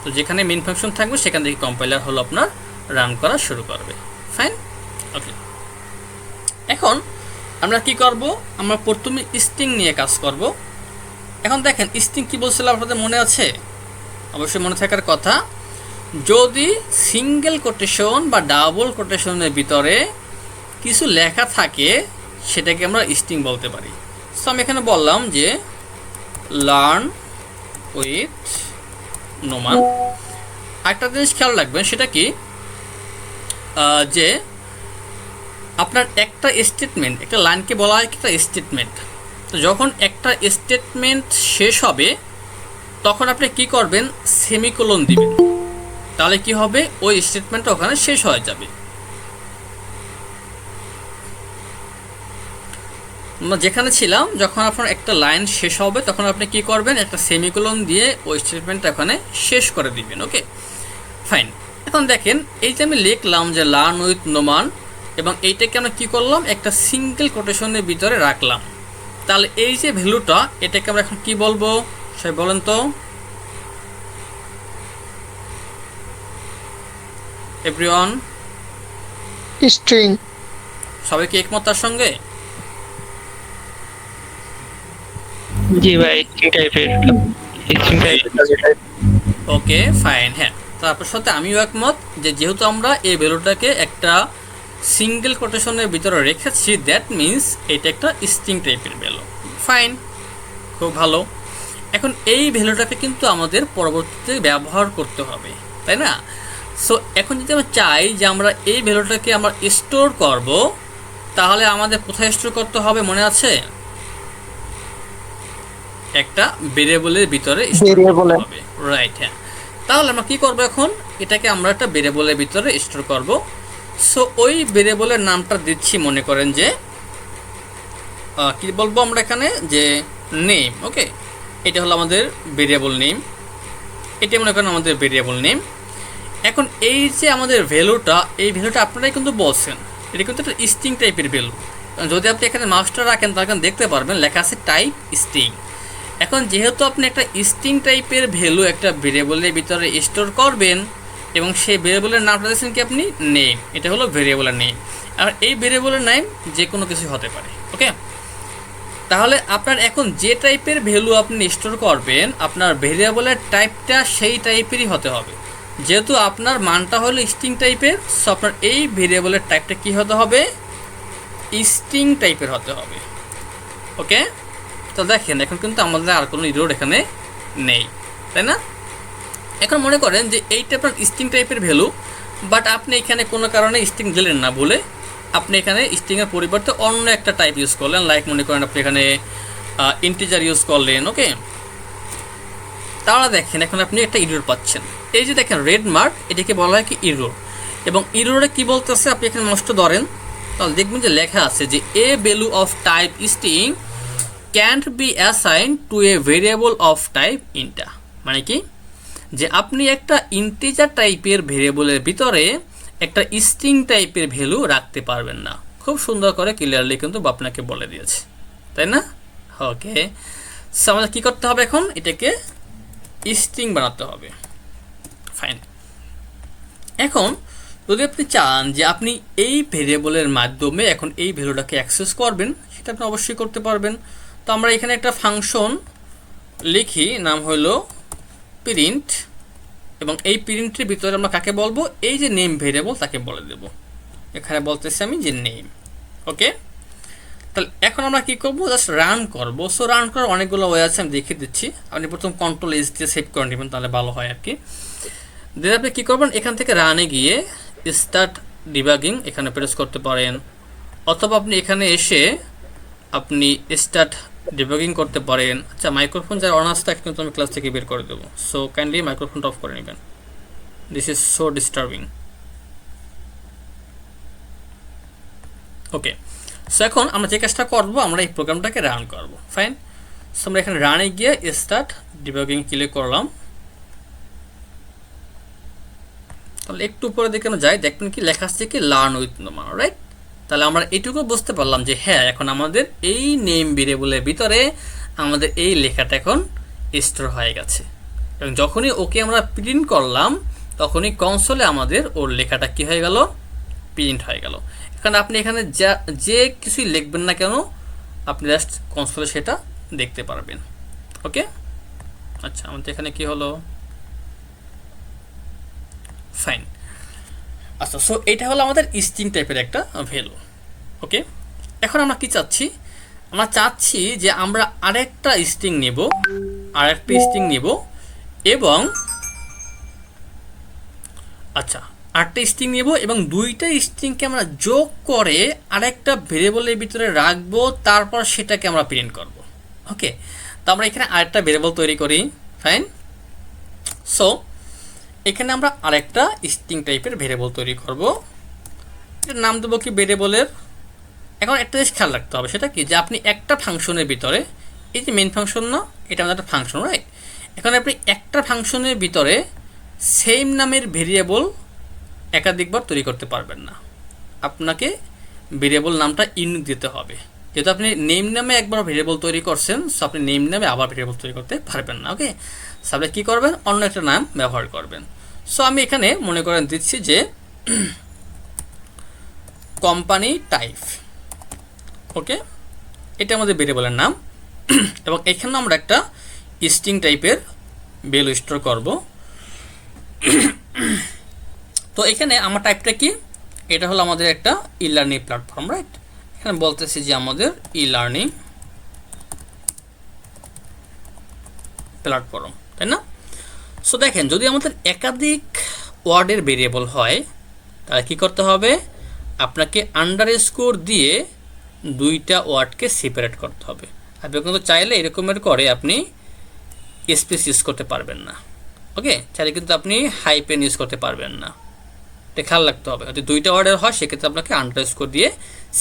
Speaker 1: তো যেখানে মেইন ফাংশন থাকবে সেখান থেকে কম্পাইলার হলো আপনার রান করা শুরু করবে। ফাইন। ওকে, এখন আমরা কি করব, আমরা প্রথমে স্ট্রিং নিয়ে কাজ করব। এখন দেখেন স্ট্রিং কি বলছিলাম আপনাদের মনে আছে? অবশ্যই মনে থাকার কথা। যদি সিঙ্গেল কোটেশন বা ডাবল কোটেশনের ভিতরে কিছু লেখা থাকে সেটাকে আমরা স্ট্রিং বলতে পারি। সো আমি এখানে বললাম যে লার্ন উইথ নোমান। একটা জিনিস খেয়াল রাখবেন, সেটা কি, যে আপনার একটা স্টেটমেন্ট, একটা লাইনকে বলা হয় একটা স্টেটমেন্ট। তো যখন একটা স্টেটমেন্ট শেষ হবে তখন আপনি কি করবেন, সেমিকোলন দিবেন, তাহলে কি হবে, ওই স্টেটমেন্টটা ওখানে শেষ হয়ে যাবে। আমরা যেখানে ছিলাম, যখন আপনার একটা লাইন শেষ হবে তখন আপনি কি করবেন, একটা সেমিকোলন দিয়ে ওই স্টেটমেন্টটা ওখানে শেষ করে দিবেন। ওকে, ফাইন। এখন দেখেন এই যে আমি লিখলাম যে লার্ন উইথ নোমান, এবং এইটাকে আমরা কি করলাম, একটা সিঙ্গেল কোটেশনের ভিতরে রাখলাম। তাহলে এই যে ভ্যালুটা, এটাকে আমরা এখন কি বলবো, সবাই বলেন তো? Everyone,
Speaker 4: string.
Speaker 1: সবাই কি একমত তার সঙ্গে?
Speaker 4: জি ভাই, স্ট্রিং টাইপের।
Speaker 1: ওকে, ফাইন। হ্যাঁ, তারপর সাথে আমিও একমত যে যেহেতু আমরা এই ভ্যালুটাকে একটা সিঙ্গেল কোটেশনের ভিতরে রেখেছি, দ্যাট মিনস এটা একটা স্ট্রিং টাইপের ভ্যালু। ফাইন, খুব ভালো। এখন এই ভ্যালুটাকে কিন্তু আমাদের পরবর্তীতে ব্যবহার করতে হবে, তাই না? সো এখন যদি আমরা চাই যে আমরা এই ভ্যালুটাকে আমরা স্টোর করব, তাহলে আমাদের কোথায় স্টোর করতে হবে মনে আছে? একটা ভেরিয়েবলের ভিতরে স্টোর করতে হবে, রাইট? হ্যাঁ, তাহলে আমরা কি করব এখন, এটাকে আমরা একটা ভেরিয়েবলের ভিতরে স্টোর করব। সো ওই ভেরিয়েবলের নামটা দিচ্ছি, মনে করেন যে কি বলবো আমরা এখানে, যে নেম। ওকে, এটা হলো আমাদের ভেরিয়েবল নেম, এটা মনে করেন আমাদের ভেরিয়েবল নেম। এখন এই যে আমাদের ভ্যালুটা, এই ভ্যালুটা আপনারাই কিন্তু বলছেন, এটা কিন্তু একটা স্ট্রিং টাইপের ভ্যালু। যদি আপনি এখানে মাস্টার রাখেন তাহলে দেখতে পারবেন লেখা আছে টাইপ স্ট্রিং। এখন যেহেতু আপনি একটা স্ট্রিং টাইপের ভ্যালু একটা ভেরিয়েবলের ভিতরে স্টোর করবেন এবং সেই ভেরিয়েবলের নামটা দিয়েছেন কি আপনি, নেম, এটা হলো ভেরিয়েবলের নেম। আর এই ভেরিয়েবলের নেম যে কোনো কিছু হতে পারে। ওকে, তাহলে আপনার এখন যে টাইপের ভ্যালু আপনি স্টোর করবেন, আপনার ভেরিয়েবলের টাইপটা সেই টাইপেরই হতে হবে। যেহেতু আপনার মানটা হলো স্ট্রিং টাইপের, সো আপনার এই ভেরিয়েবলের টাইপটা কি হতে হবে, স্ট্রিং টাইপের হতে হবে। ওকে, তো দেখেন এখন কিন্তু আমাদের আর কোনো ইরর এখানে নেই, তাই না? এখন মনে করেন যে এইটা আপনার স্ট্রিং টাইপের ভ্যালু, বাট আপনি এখানে কোনো কারণে স্ট্রিং দিলেন না বলে আপনি এখানে স্ট্রিংয়ের পরিবর্তে অন্য একটা টাইপ ইউজ করলেন, লাইক মনে করেন আপনি এখানে ইন্টিজার ইউজ করলেন। ওকে, তাহলে দেখেন এখন আপনি একটা ইরর পাচ্ছেন। এই যে দেখেন রেড মার্ক, এটাকে বলা হয় কি ইরর। এবং ইররে কি বলতেছে, আপনি এখানে নষ্ট ধরেন তাহলে দেখবেন যে লেখা আছে যে a value of type string can't be assign to a variable of type int. মানে কি, যে আপনি একটা ইন্টিজার টাইপের ভেরিয়েবলের ভিতরে একটা স্ট্রিং টাইপের ভ্যালু রাখতে পারবেন না। খুব সুন্দর করে ক্লিয়ারলি কিন্তু আপনাকে বলে দিয়েছে, তাই না? ওকে, সো আমাদের কী করতে হবে এখন, এটাকে স্ট্রিং বানাতে হবে। ফাইন। এখন যদি আপনি চান যে আপনি এই ভেরিয়েবলের মাধ্যমে এখন এই ভ্যালুটাকে অ্যাক্সেস করবেন, সেটা আপনি অবশ্যই করতে পারবেন। তো আমরা এখানে একটা ফাংশন লিখি, নাম হলো প্রিন্ট, এবং এই প্রিন্টের ভিতরে আমরা কাকে বলবো, এই যে নেম ভেরিয়েবল তাকে বলে দেব। এখানে বলতেছি আমি যে নেম। ওকে, তাহলে এখন আমরা কি করব, জাস্ট রান করব। সো রান করার অনেকগুলো ওয়ে আছে, আমি দেখিয়ে দিচ্ছি। আপনি প্রথম কন্ট্রোল এস দিয়ে সেভ করে নেবেন, তাহলে ভালো হয় আর কি। দেন আপনি কী করবেন, এখান থেকে রানে গিয়ে স্টার্ট ডিবাগিং এখানে প্রেস করতে পারেন, অথবা আপনি এখানে এসে আপনি স্টার্ট ডিবাগিং করতে পারেন। আচ্ছা, মাইক্রোফোন যারা অন আছে তাকে কিন্তু আমি ক্লাস থেকে বের করে দেবো। সো কাইন্ডলি মাইক্রোফোনটা অফ করে নেবেন, this is so disturbing. Okay, so এখন আমরা যে কাজটা করবো, আমরা এই প্রোগ্রামটাকে রান করব। ফাইন। সো আমরা এখানে রানে গিয়ে স্টার্ট ডিবাগিং ক্লিক করলাম। তাহলে একটু উপরে দেখে যাই, দেখবেন কি লেখা আসছে কি লার্ন উইথ নোমান, রাইট? তাহলে আমরা এইটুকু বুঝতে পারলাম যে হ্যাঁ, এখন আমাদের এই নেম ভেরিয়েবলের ভিতরে আমাদের এই লেখাটা এখন স্টোর হয়ে গেছে। এবং যখনই ওকে আমরা প্রিন্ট করলাম, তখনই কনসোলে আমাদের ওর লেখাটা কি হয়ে গেল, প্রিন্ট হয়ে গেল। এখন আপনি এখানে যে কিছুই লিখবেন না কেন, আপনি জাস্ট কনসোলে সেটা দেখতে পারবেন। ওকে, আচ্ছা, আমাদের এখানে কি হলো, ফাইন। আচ্ছা, সো এটা হলো আমাদের স্ট্রিং টাইপের একটা ভ্যালু। ওকে, এখন আমরা কি চাচ্ছি, আমরা চাচ্ছি যে আমরা আরেকটা স্ট্রিং নেব, এবং আচ্ছা আরেকটা স্ট্রিং নেব এবং দুইটা স্ট্রিংকে আমরা যোগ করে আরেকটা ভেরিয়েবলের ভিতরে রাখবো, তারপর সেটাকে আমরা প্রিন্ট করব। ওকে, তো আমরা এখানে আরেকটা ভেরিয়েবল তৈরি করি। ফাইন। সো এখানে আমরা আরেকটা স্ট্রিং টাইপের ভেরিয়েবল তৈরি করব, এটার নাম দেবো কি ভেরিয়েবলের। এখন একটা জিনিস খেয়াল রাখতে হবে, সেটা কি, যে আপনি একটা ফাংশনের ভিতরে, এই যে মেইন ফাংশন না, এটা আমাদের একটা ফাংশন, রাইট? এখন আপনি একটা ফাংশনের ভিতরে সেম নামের ভেরিয়েবল একাধিকবার তৈরি করতে পারবেন না। আপনাকে ভেরিয়েবল নামটা ইউনিক দিতে হবে। যেহেতু আপনি নেম নামে একবার ভেরিয়েবল তৈরি করছেন, সো আপনি নেম নামে আবার ভেরিয়েবল তৈরি করতে পারবেন না। ওকে, সো আপনি কী করবেন, অন্য একটা নাম ব্যবহার করবেন। সো আমি এখানে মনে করেন দিচ্ছি যে কোম্পানি টাইপ। ওকে, এটা আমাদের ভেরিয়েবলের নাম, এবং এখানে আমরা একটা স্ট্রিং টাইপের ভ্যালু স্টোর করব। তো এখানে আমার টাইপটা কি, এটা হলো আমাদের একটা ই লার্নিং প্ল্যাটফর্ম, রাইট? এখানে বলতেছি যে আমাদের ই লার্নিং প্ল্যাটফর্ম, তাই না? সো দেখেন, যদি আমাদের একাধিক ওয়ার্ডের ভেরিয়েবল হয়, তাহলে কী করতে হবে, আপনাকে আন্ডারস্কোর দিয়ে দুইটা ওয়ার্ডকে সেপারেট করতে হবে। আপনি কিন্তু চাইলে এরকমের করে আপনি স্পেস ইউজ করতে পারবেন না। ওকে, চাইলে কিন্তু আপনি হাইপেন ইউজ করতে পারবেন না, এটা খেয়াল রাখতে হবে। যদি দুইটা ওয়ার্ডের হয় সেক্ষেত্রে আপনাকে আন্ডারস্কোর দিয়ে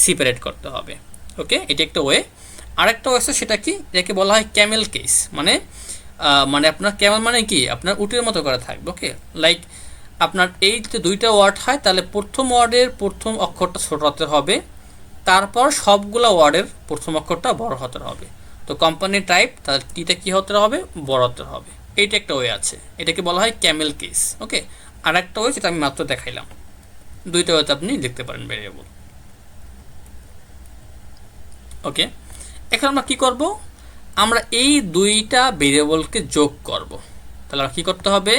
Speaker 1: সেপারেট করতে হবে। ওকে, এটা একটা ওয়ে। আরেকটা ওয়ে আছে, সেটা কি, এটাকে বলা হয় ক্যামেল কেস। মানে মানে আপনার ক্যামেল মানে কি, আপনার উটের মতো করে থাকবে। ওকে, লাইক আপনার এই যদি দুইটা ওয়ার্ড হয় তাহলে প্রথম ওয়ার্ডের প্রথম অক্ষরটা ছোট হাতের হবে, তারপর সবগুলা ওয়ার্ডের প্রথম অক্ষরটা বড় হাতের হবে। তো কোম্পানি টাইপ, তাহলে টিটা কী হতে হবে, বড় হাতের হবে। এইটা একটা ওয়ে আছে, এটাকে বলা হয় ক্যামেল কেস। ওকে, আর একটা ওয়ে যেটা আমি মাত্র দেখাইলাম, দুইটা ওয়েতে আপনি লিখতে পারেন ভেরিয়েবল। ওকে, এখন আমরা কি করব, আমরা এই দুইটা ভেরিয়েবলকে যোগ করব। তাহলে আমরা কী করতে হবে,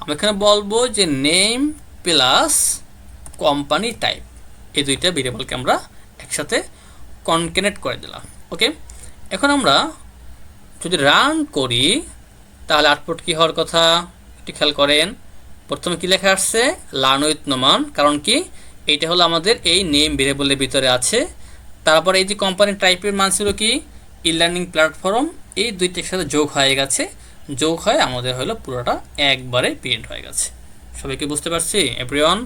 Speaker 1: আমরা এখানে বলবো যে নেম প্লাস কোম্পানি টাইপ, এই দুইটা ভেরিয়েবলকে আমরা একসাথে কনকেনেট করে দিলাম। ওকে, এখন আমরা যদি রান করি তাহলে আউটপুট কী হওয়ার কথা একটু খেয়াল করেন। প্রথমে কি লেখা আসছে, লার্ন উইথ নোমান, কারণ কি এইটা হলো আমাদের এই নেম ভেরিয়েবলের ভিতরে আছে। তারপর এই যে কোম্পানি টাইপের মান ছিল কি, ই লার্নিং প্ল্যাটফর্ম, এই দুইটার সাথে যোগ হয়ে গেছে, যোগ হয়ে আমাদের হলো পুরোটা একবারে প্রিন্ট হয়ে গেছে। সবাইকে বুঝতে পারছি এভরিওয়ান?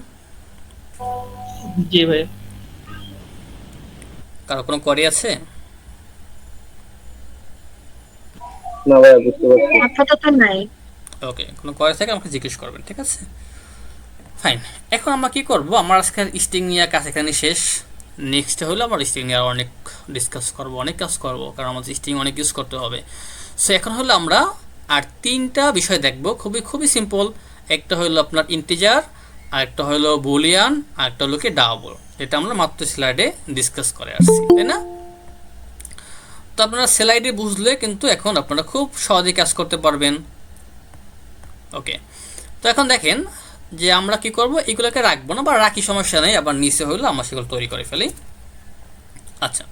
Speaker 4: জি ভাই।
Speaker 1: কারো কোনো কোয়ারি আছে?
Speaker 5: না ভাইয়া, বুঝতে পারছি।
Speaker 6: আপাতত নাই।
Speaker 1: ওকে, কোনো কোয়ারি থাকে আমাকে জিজ্ঞেস করবেন, ঠিক আছে? ফাইন। এখন আমরা কি করব, আমার আজকের স্ট্রিং নিয়ে কাজ এখানে শেষ। নেক্সট হলো আমার স্ট্রিং নিয়ে অনেক ডিসকাস করব, অনেক কাজ করব, কারণ আমাদের স্ট্রিং অনেক ইউজ করতে হবে। সো এখন হলো আমরা আর তিনটা বিষয় দেখব, খুবই খুবই সিম্পল। একটা হলো আপনার ইন্টিজার, আরেকটা হলো বুলিয়ান, আরেকটা হলো কি ডাবল, এটা আমরা মাত্র স্লাইডে ডিসকাস করে আসছি, তাই না? তো আপনারা স্লাইডে বুঝলে কিন্তু এখন আপনারা খুব সহজে কাজ করতে পারবেন। ওকে, তো এখন দেখেন যে আমরা কি করব, এগুলোকে রাখবো না, বা রাখি সমস্যা নেই, আবার নিচে হইলো আমরা সেগুলো তৈরি করে ফেলি। আচ্ছা,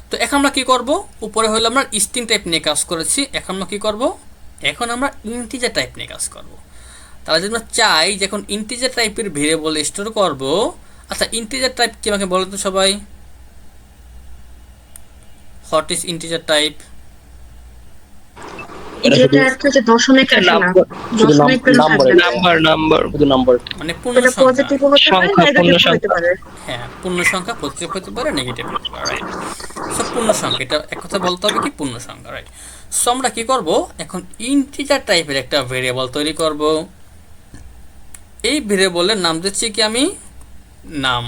Speaker 1: তো এখন আমরা কি করব, উপরে হইলো আমরা স্ট্রিং টাইপ নিয়ে কাজ করেছি, এখন আমরা কি করব, এখন আমরা ইন্টিজার টাইপ নিয়ে কাজ করব। তাহলে যদি আমরা চাই যে এখন ইন্টিজার টাইপের ভেরিয়েবল স্টোর করব। আচ্ছা, ইন্টিজার টাইপ কি আমাকে বলেন তো সবাই, হোয়াট ইজ ইন্টিজার টাইপ?
Speaker 6: এটা একটা যে দশমিক রাখে না,
Speaker 5: শুধু
Speaker 6: দশমিক পেলে
Speaker 5: নাম্বার,
Speaker 6: থাকবে না।
Speaker 4: নাম্বার
Speaker 5: শুধু নাম্বার।
Speaker 1: মানে পূর্ণ
Speaker 6: এটা
Speaker 1: সংখ্যা।
Speaker 6: পজিটিভ হতে পারে,
Speaker 4: সংখ্যা, পূর্ণ
Speaker 6: নেগেটিভ হতে
Speaker 4: সংখ্যা।
Speaker 6: পারে।
Speaker 1: হ্যাঁ, পূর্ণ সংখ্যা পজিটিভ হতে পারে, নেগেটিভ হতে পারে, রাইট। সো পূর্ণ সংখ্যা, এটা এক কথা বলতে হবে কি, পূর্ণ সংখ্যা, রাইট। সো আমরা কি করব, এখন ইন্টিজার টাইপের একটা ভেরিয়েবল তৈরি করব। এই ভেরিয়েবলের নাম দিচ্ছি কি আমি, নাম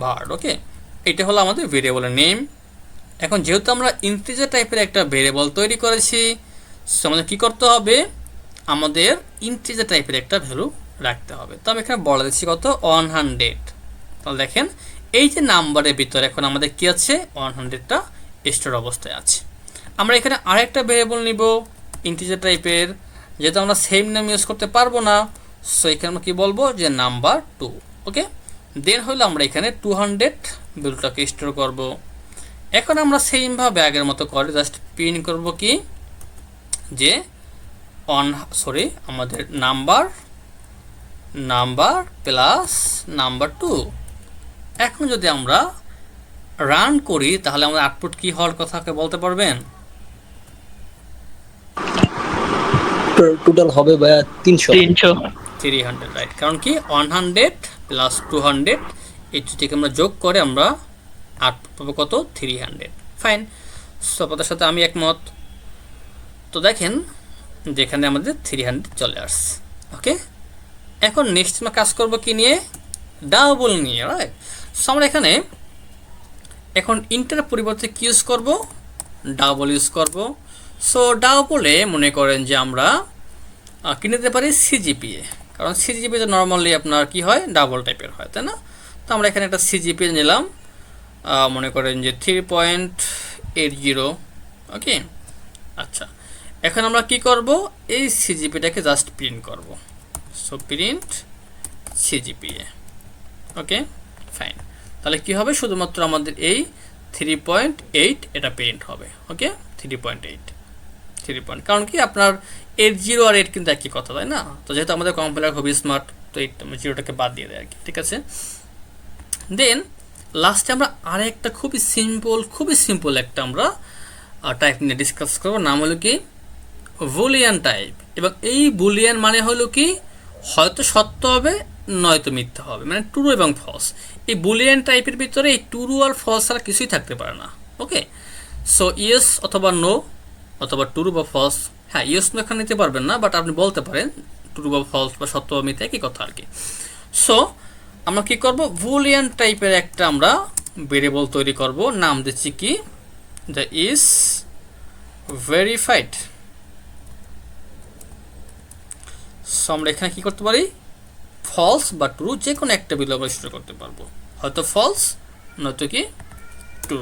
Speaker 1: ভার্ড। ওকে, এটা হলো আমাদের ভেরিয়েবলের নেম। এখন যেহেতু আমরা ইন্টিজার টাইপের একটা ভেরিয়েবল তৈরি করেছি, সো আমাদের কী করতে হবে, আমাদের ইন্টিজার টাইপের একটা ভ্যালু রাখতে হবে। তো আমি এখানে বলে দিচ্ছি কত, 100। তাহলে দেখেন এই যে নাম্বারের ভিতরে এখন আমাদের কি আছে, 100টা স্টোর অবস্থায় আছে। আমরা এখানে আরেকটা ভেরিয়েবল নিব ইন্টিজার টাইপের, যেহেতু আমরা সেম নেম ইউজ করতে পারবো না, সো এখানে আমরা কি বলবো যে নাম্বার 2। ওকে, দেন হলো আমরা এখানে 200 ভ্যালুটাকে স্টোর করব। এখন আমরা সেমভাবে আগের মতো করে জাস্ট প্রিন্ট করব কি, যে আমাদের নাম্বার প্লাস নাম্বার 2। এখন যদি আমরা রান করি তাহলে আমাদের আউটপুট কি হওয়ার কথা বলতে পারবেন?
Speaker 5: টোটাল হবে ভাইয়া 300।
Speaker 1: 300, রাইট। কারণ কি 100 প্লাস 200 এই দুটিকে আমরা যোগ করে আমরা আউটপুট পাবো কত, 300। ফাইন, সবার সাথে আমি একমত। তো দেখেন যেখানে আমাদের 300 চলে আসছে। ওকে, এখন নেক্সট আমরা কাজ করব কি নিয়ে, ডাবল নিয়ে, রাইট। সো আমরা এখানে এখন ইন্টার পরিবর্তে কি ইউজ করব, ডাবল ইউজ করব। সো ডাবলে মনে করেন যে আমরা কিনে নিতে পারি সিজিপিএ, কারণ সিজিপিএ নর্মালি আপনার কি হয়, ডাবল টাইপের হয়, তাই না? তো আমরা এখানে একটা সিজিপিএ নিলাম, মনে করেন যে 3.80। ওকে, আচ্ছা, এখন আমরা কি করব, এই সিজিপিটাকে জাস্ট প্রিন্ট করব। So print CGPA. Okay, fine. তাহলে কি হবে, শুধুমাত্র আমাদের এই 3.8 এটা প্রিন্ট হবে। ওকে, 3.8, কারণ কি আপনার 80 আর 8 কিন্তু একই কথা, তাই না? তো যেহেতু আমাদের কম্পাইলার খুবই স্মার্ট, তো এই 0টাকে বাদ দিয়ে দেয় আর কি, ঠিক আছে? দেন লাস্টে আমরা আরেকটা খুবই সিম্পল একটা আমরা টাইপ নিয়ে ডিসকাস করবো, নাম হলো কি বুলিয়ান টাইপ। এবং এই বুলিয়ান মানে হলো কি হয়তো সত্য হবে নয়তো মিথ্যা হবে, মানে ট্রু এবং ফলস। এই বুলিয়ান টাইপের ভিতরে এই ট্রু আর ফলস আর কিছুই থাকতে পারে না। ওকে, সো ইয়েস অথবা নো অথবা ট্রু বা ফলস। হ্যাঁ, ইয়েস নো এখানে নিতে পারবেন না, বাট আপনি বলতে পারেন ট্রু বা ফলস বা সত্য বা মিথ্যা, একই কথা আর কি। সো আমরা কি করব, বুলিয়ান টাইপের একটা আমরা ভেরিয়েবল তৈরি করব, নাম দিচ্ছি কি দ্য ইজ ভেরিফাইড। সো আমরা এখানে কি করতে পারি, ফলস বা ট্রু যে কোনো একটা ভ্যালু আমরা স্টোর করতে পারবো, হয়তো ফলস নয়তো কি ট্রু।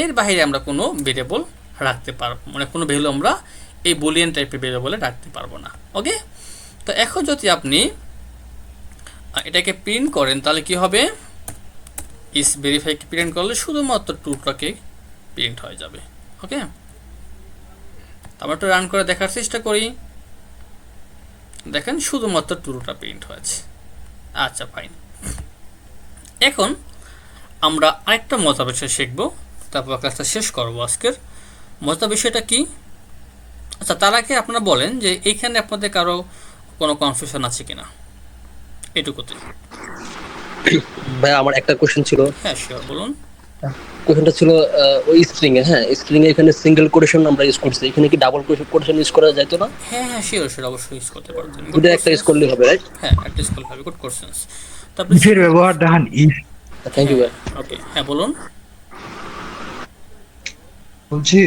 Speaker 1: এর বাইরে আমরা কোনো ভেরিয়েবল রাখতে পারবো, মানে কোনো ভ্যালু আমরা এই বুলিয়ান টাইপের ভেরিয়েবলে রাখতে পারবো না। ওকে, তো এখন যদি আপনি এটাকে প্রিন্ট করেন তাহলে কি হবে, ইস ভেরিফাইকে প্রিন্ট করলে শুধুমাত্র ট্রুটাকে প্রিন্ট হয়ে যাবে। ওকে, আমরা একটু রান করে দেখার চেষ্টা করি। দেখেন শুধুমাত্র ট্রুটা প্রিন্ট হয়েছে। আচ্ছা ফাইন, এখন আমরা আরেকটা মজার বিষয় শিখবো, তারপর ক্লাসটা শেষ করবো আজকের। মজার বিষয়টা কি, আচ্ছা তার আগে আপনারা বলেন যে এইখানে আপনাদের কারো কোনো কনফিউশন আছে কিনা, এটুকুতে।
Speaker 5: ভাই আমার একটা কোশ্চেন ছিল।
Speaker 1: হ্যাঁ শিওর, বলুন।
Speaker 5: কোশ্চেনটা ছিল ওই স্ট্রিং এ, হ্যাঁ স্ট্রিং এ এখানে সিঙ্গেল কোটেশন আমরা ইউজ করছি, এখানে কি ডাবল কোটেশন ইউজ করা যায় তো না?
Speaker 1: হ্যাঁ হ্যাঁ শিওর শিওর, অবশ্যই ইউজ করতে পারবেন।
Speaker 5: দুটো একটা ইউজ করলে হবে, রাইট?
Speaker 1: হ্যাঁ একটা ইউজ করলে হবে, গুড কোশ্চেনস। তারপরে
Speaker 7: ইফের ব্যবহার দেখান ইফ।
Speaker 5: থ্যাংক ইউ ভাই।
Speaker 1: ওকে, হ্যাঁ বলুন।
Speaker 7: বলছি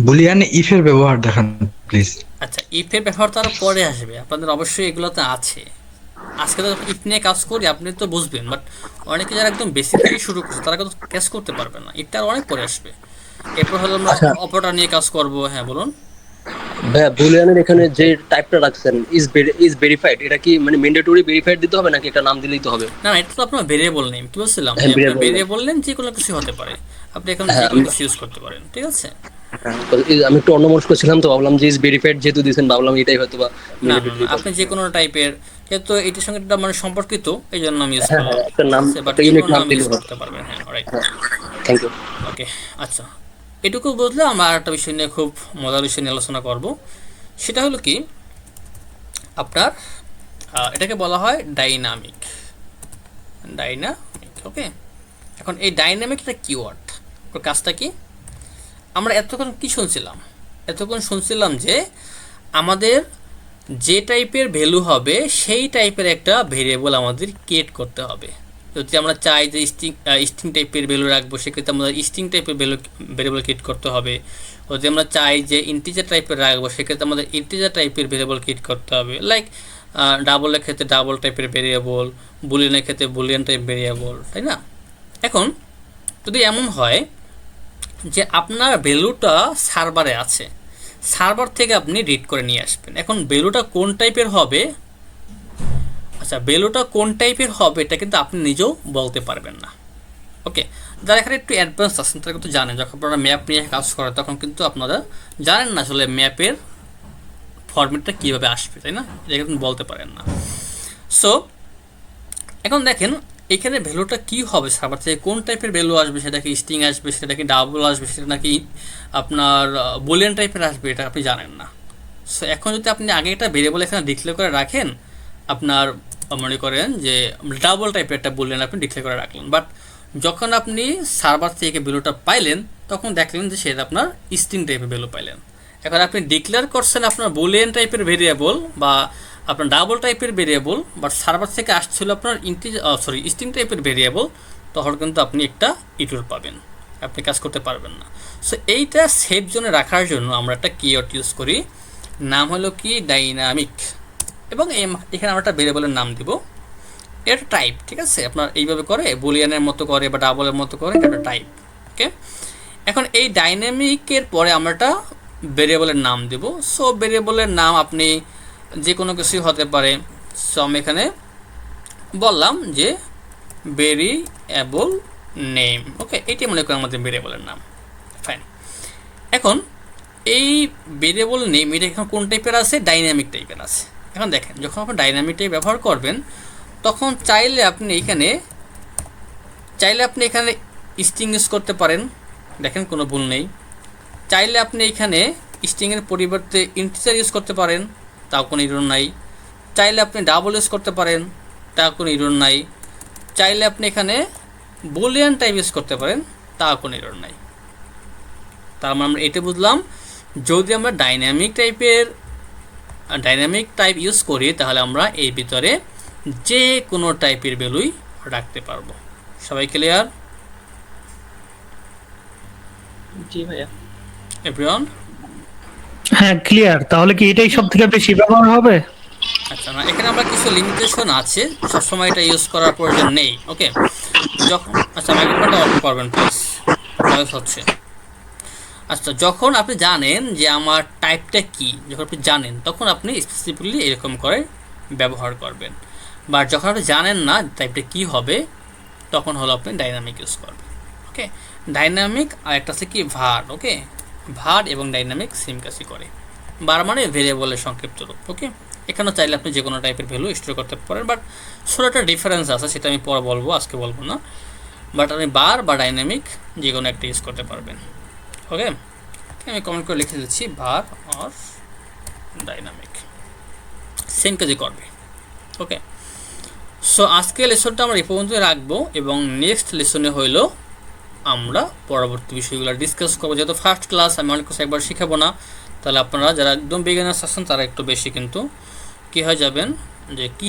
Speaker 7: বুলিয়ানে ইফের ব্যবহার দেখান প্লিজ।
Speaker 1: আচ্ছা, ইফের ব্যবহার তো আরো পরে আসবে, আপনাদের অবশ্যই এগুলোতে আছে। আজকে তো ইফ নিয়ে কাজ করি, আপনি তো বুঝবেন, বাট অনেকে যারা একদম বেসিক থেকে শুরু করছে তারা কিন্তু ক্যাচ করতে পারবে না, ইফটা আর অনেক পরে আসবে। এরপর হলো আমরা অপারেটর নিয়ে কাজ করব। হ্যাঁ বলুন।
Speaker 5: ভাই বুলিয়ানের এখানে যে টাইপটা রাখছেন ইজ ভেরিফাইড, এটা কি মানে ম্যান্ডেটরি ভেরিফাইড দিতে হবে নাকি একটা নাম দিলেই তো হবে?
Speaker 1: না না, এটা তো আপনার ভেরিয়েবল নেম, কি বলছিলাম,
Speaker 5: হ্যাঁ, variable name।
Speaker 1: ভেরিয়েবল নেম যে কোনো কিছু হতে পারে, আপনি এখন যে
Speaker 5: হ্যাঁ,
Speaker 1: কোনো কিছু ইউজ করতে পারেন, ঠিক আছে।
Speaker 5: তো আমি একটু অন্যমনস্ক ছিলাম তো ভাবলাম যে ইজ ভেরিফাইড যেহেতু দিয়েছেন ভাবলাম এটাই হয়তো বা
Speaker 1: না না না, আপনি যে কোনো টাইপের, যেহেতু এটির সঙ্গে এটা মানে সম্পর্কিত এই জন্য আমি ইউজ
Speaker 5: হ্যাঁ,
Speaker 1: করলাম,
Speaker 5: একটা নাম,
Speaker 1: বাট
Speaker 5: একটা
Speaker 1: যে
Speaker 5: ইউনিক
Speaker 1: কোনো
Speaker 5: নাম
Speaker 1: নাম
Speaker 5: দিলে
Speaker 1: ইউজ
Speaker 5: হবে।
Speaker 1: করতে পারবেন। হ্যাঁ রাইট।
Speaker 5: Thank you.
Speaker 1: ওকে, আচ্ছা এটুকু বুঝলে আমরা আরেকটা বিষয় নিয়ে খুব মজার বিষয় নিয়ে আলোচনা করব। সেটা হলো কি আপনার এটাকে বলা হয় ডাইনামিক। ওকে, এখন এই ডাইনামিক একটা কিওয়ার্ড, ওর কাজটা কি, আমরা এতক্ষণ কি শুনছিলাম, যে আমাদের যে টাইপের ভ্যালু হবে সেই টাইপের একটা ভেরিয়েবল আমাদের ক্রিয়েট করতে হবে। যদি আমরা চাই যে স্ট্রিং টাইপের ভ্যালু রাখবো, সেক্ষেত্রে আমাদের স্ট্রিং টাইপের ভেরিয়েবল ক্রিয়েট করতে হবে। যদি আমরা চাই যে ইন্টিজার টাইপের রাখবো, সেক্ষেত্রে আমাদের ইন্টিজার টাইপের ভেরিয়েবল ক্রিয়েট করতে হবে। লাইক ডাবলের ক্ষেত্রে ডাবল টাইপের ভেরিয়েবল, বুলিয়ানের ক্ষেত্রে বুলিয়ান টাইপ ভেরিয়েবল, তাই না? এখন যদি এমন হয় যে আপনার ভ্যালুটা সার্ভারে আছে, সার্ভার থেকে আপনি রিড করে নিয়ে আসবেন, এখন ভ্যালুটা কোন টাইপের হবে, আচ্ছা ভ্যালুটা কোন টাইপের হবে এটা কিন্তু আপনি নিজেও বলতে পারবেন না। ওকে, যারা এখানে একটু অ্যাডভান্স আছেন তারা কিন্তু জানেন, যখন আপনারা ম্যাপ নিয়ে কাজ করেন তখন কিন্তু আপনারা জানেন না আসলে ম্যাপের ফরম্যাটটা কীভাবে আসবে, তাই না? এটা কিন্তু বলতে পারেন না। সো এখন দেখেন এখানে ভ্যালুটা কি হবে, সার্ভার থেকে কোন টাইপের ভ্যালু আসবে, সেটা কি স্ট্রিং আসবে, সেটা কি ডাবল আসবে, সেটা নাকি আপনার বুলিয়ান টাইপের আসবে, এটা আপনি জানেন না। সো এখন যদি আপনি আগে একটা ভেরিয়েবল এখানে ডিক্লেয়ার করে রাখেন, আপনার মনে করেন যে ডাবল টাইপের একটা বুলিয়ান আপনি ডিক্লেয়ার করে রাখলেন, বাট যখন আপনি সার্ভার থেকে ভ্যালুটা পাইলেন তখন দেখলেন যে সেটা আপনার স্ট্রিং টাইপের ভ্যালু পাইলেন। এখন আপনি ডিক্লেয়ার করছেন আপনার বুলিয়ান টাইপের ভেরিয়েবল বা আপনার ডাবল টাইপের ভেরিয়েবল, বাট সার্ভার থেকে আসছিল আপনার স্ট্রিং টাইপের ভেরিয়েবল, তখন কিন্তু আপনি একটা ইরর পাবেন, আপনি কাজ করতে পারবেন না। সো এইটা সেফ জোনে রাখার জন্য আমরা একটা কিওয়ার্ড ইউজ করি, নাম হলো কি ডাইনামিক, এবং এখানে আমরা একটা ভেরিয়েবলের নাম দিব, এটা টাইপ, ঠিক আছে? আপনার এইভাবে করে বুলিয়ানের মতো করে বা ডাবলের মতো করে, এটা একটা টাইপ। ওকে, এখন এই ডাইনামিকের পরে আমরা একটা ভেরিয়েবলের নাম দেব। সো ভেরিয়েবলের নাম আপনি যে কোনো কিছুই হতে পারে। সো আমি এখানে বললাম যে ভেরিয়েবল নেম। ওকে, এটি মনে করি আমাদের ভেরিয়েবলের নাম। ফাইন, এখন এই ভেরিয়েবল নেম এটা এখন কোন টাইপের আছে, ডাইনামিক টাইপের আছে। এখন দেখেন যখন আপনি ডাইনামিক টাইপ ব্যবহার করবেন তখন চাইলে আপনি এখানে স্ট্রিং ইউজ করতে পারেন, দেখেন কোনো ভুল নেই। চাইলে আপনি এখানে স্ট্রিংয়ের পরিবর্তে ইন্টিজার ইউজ করতে পারেন, তাও কোনো ইরর নাই। চাইলে আপনি ডাবল ইউজ করতে পারেন, তাও কোনো ইরর নাই। চাইলে আপনি এখানে বুলিয়ান টাইপ ইউজ করতে পারেন, তাও কোনো ইরর নাই। তার মানে আমরা এটা বুঝলাম, যদি আমরা ডাইনামিক টাইপ ইউজ করি তাহলে আমরা এই ভিতরে যে কোনো টাইপের ভ্যালুই রাখতে পারবো। সবাই ক্লিয়ার?
Speaker 4: জি ভাইয়া।
Speaker 1: এভরিওয়ান?
Speaker 3: হ্যাঁ ক্লিয়ার। তাহলে কি এটাই সব থেকে বেশি ব্যবহার হবে?
Speaker 1: আচ্ছা, না এখানে আমরা কিছু লিমিটেশন আছে, সবসময় এটা ইউজ করার প্রয়োজন নেই। ওকে, যখন আচ্ছা মাইক্রোফোনটা অফ করবেন প্লিজ, ভয়েস হচ্ছে। আচ্ছা, যখন আপনি জানেন যে আমার টাইপটা কি, যখন আপনি জানেন তখন আপনি স্পেসিফিকলি এরকম করে ব্যবহার করবেন। বা যখন আপনি জানেন না টাইপটা কি হবে, তখন হলো আপনি ডাইনামিক ইউজ করবেন। ওকে, ডাইনামিক আর একটা আছে কি ভার। ওকে, ভার এবং ডাইনামিক সেম কাজই করে। বার মানে ভেরিয়েবলের সংক্ষিপ্ত রূপ। ওকে, এখানেও চাইলে আপনি যে কোনো টাইপের ভ্যালু স্টোর করতে পারেন, বাট ছোটো একটা ডিফারেন্স আছে, সেটা আমি পরে বলবো, আজকে বলবো না। বাট আপনি বার বা ডাইনামিক যে কোনো একটা ইউজ করতে পারবেন। ওকে, আমি কমেন্ট করে লিখে দিচ্ছি ভার আর ডাইনামিক সেম কাজই করবে। ওকে, সো আজকে লেসনটা আমরা এই পর্যন্ত রাখবো এবং নেক্সট লেসনে হইলো আমরা পরবর্তী বিষয়গুলো ডিসকাস করবো। যেহেতু ফার্স্ট ক্লাস, আমি অনেক কিছু একবার শেখাবো না, তাহলে আপনারা যারা একদম বিগিনার্স আছেন তারা একটু বেশি কিন্তু কী হয়ে যাবেন যে কী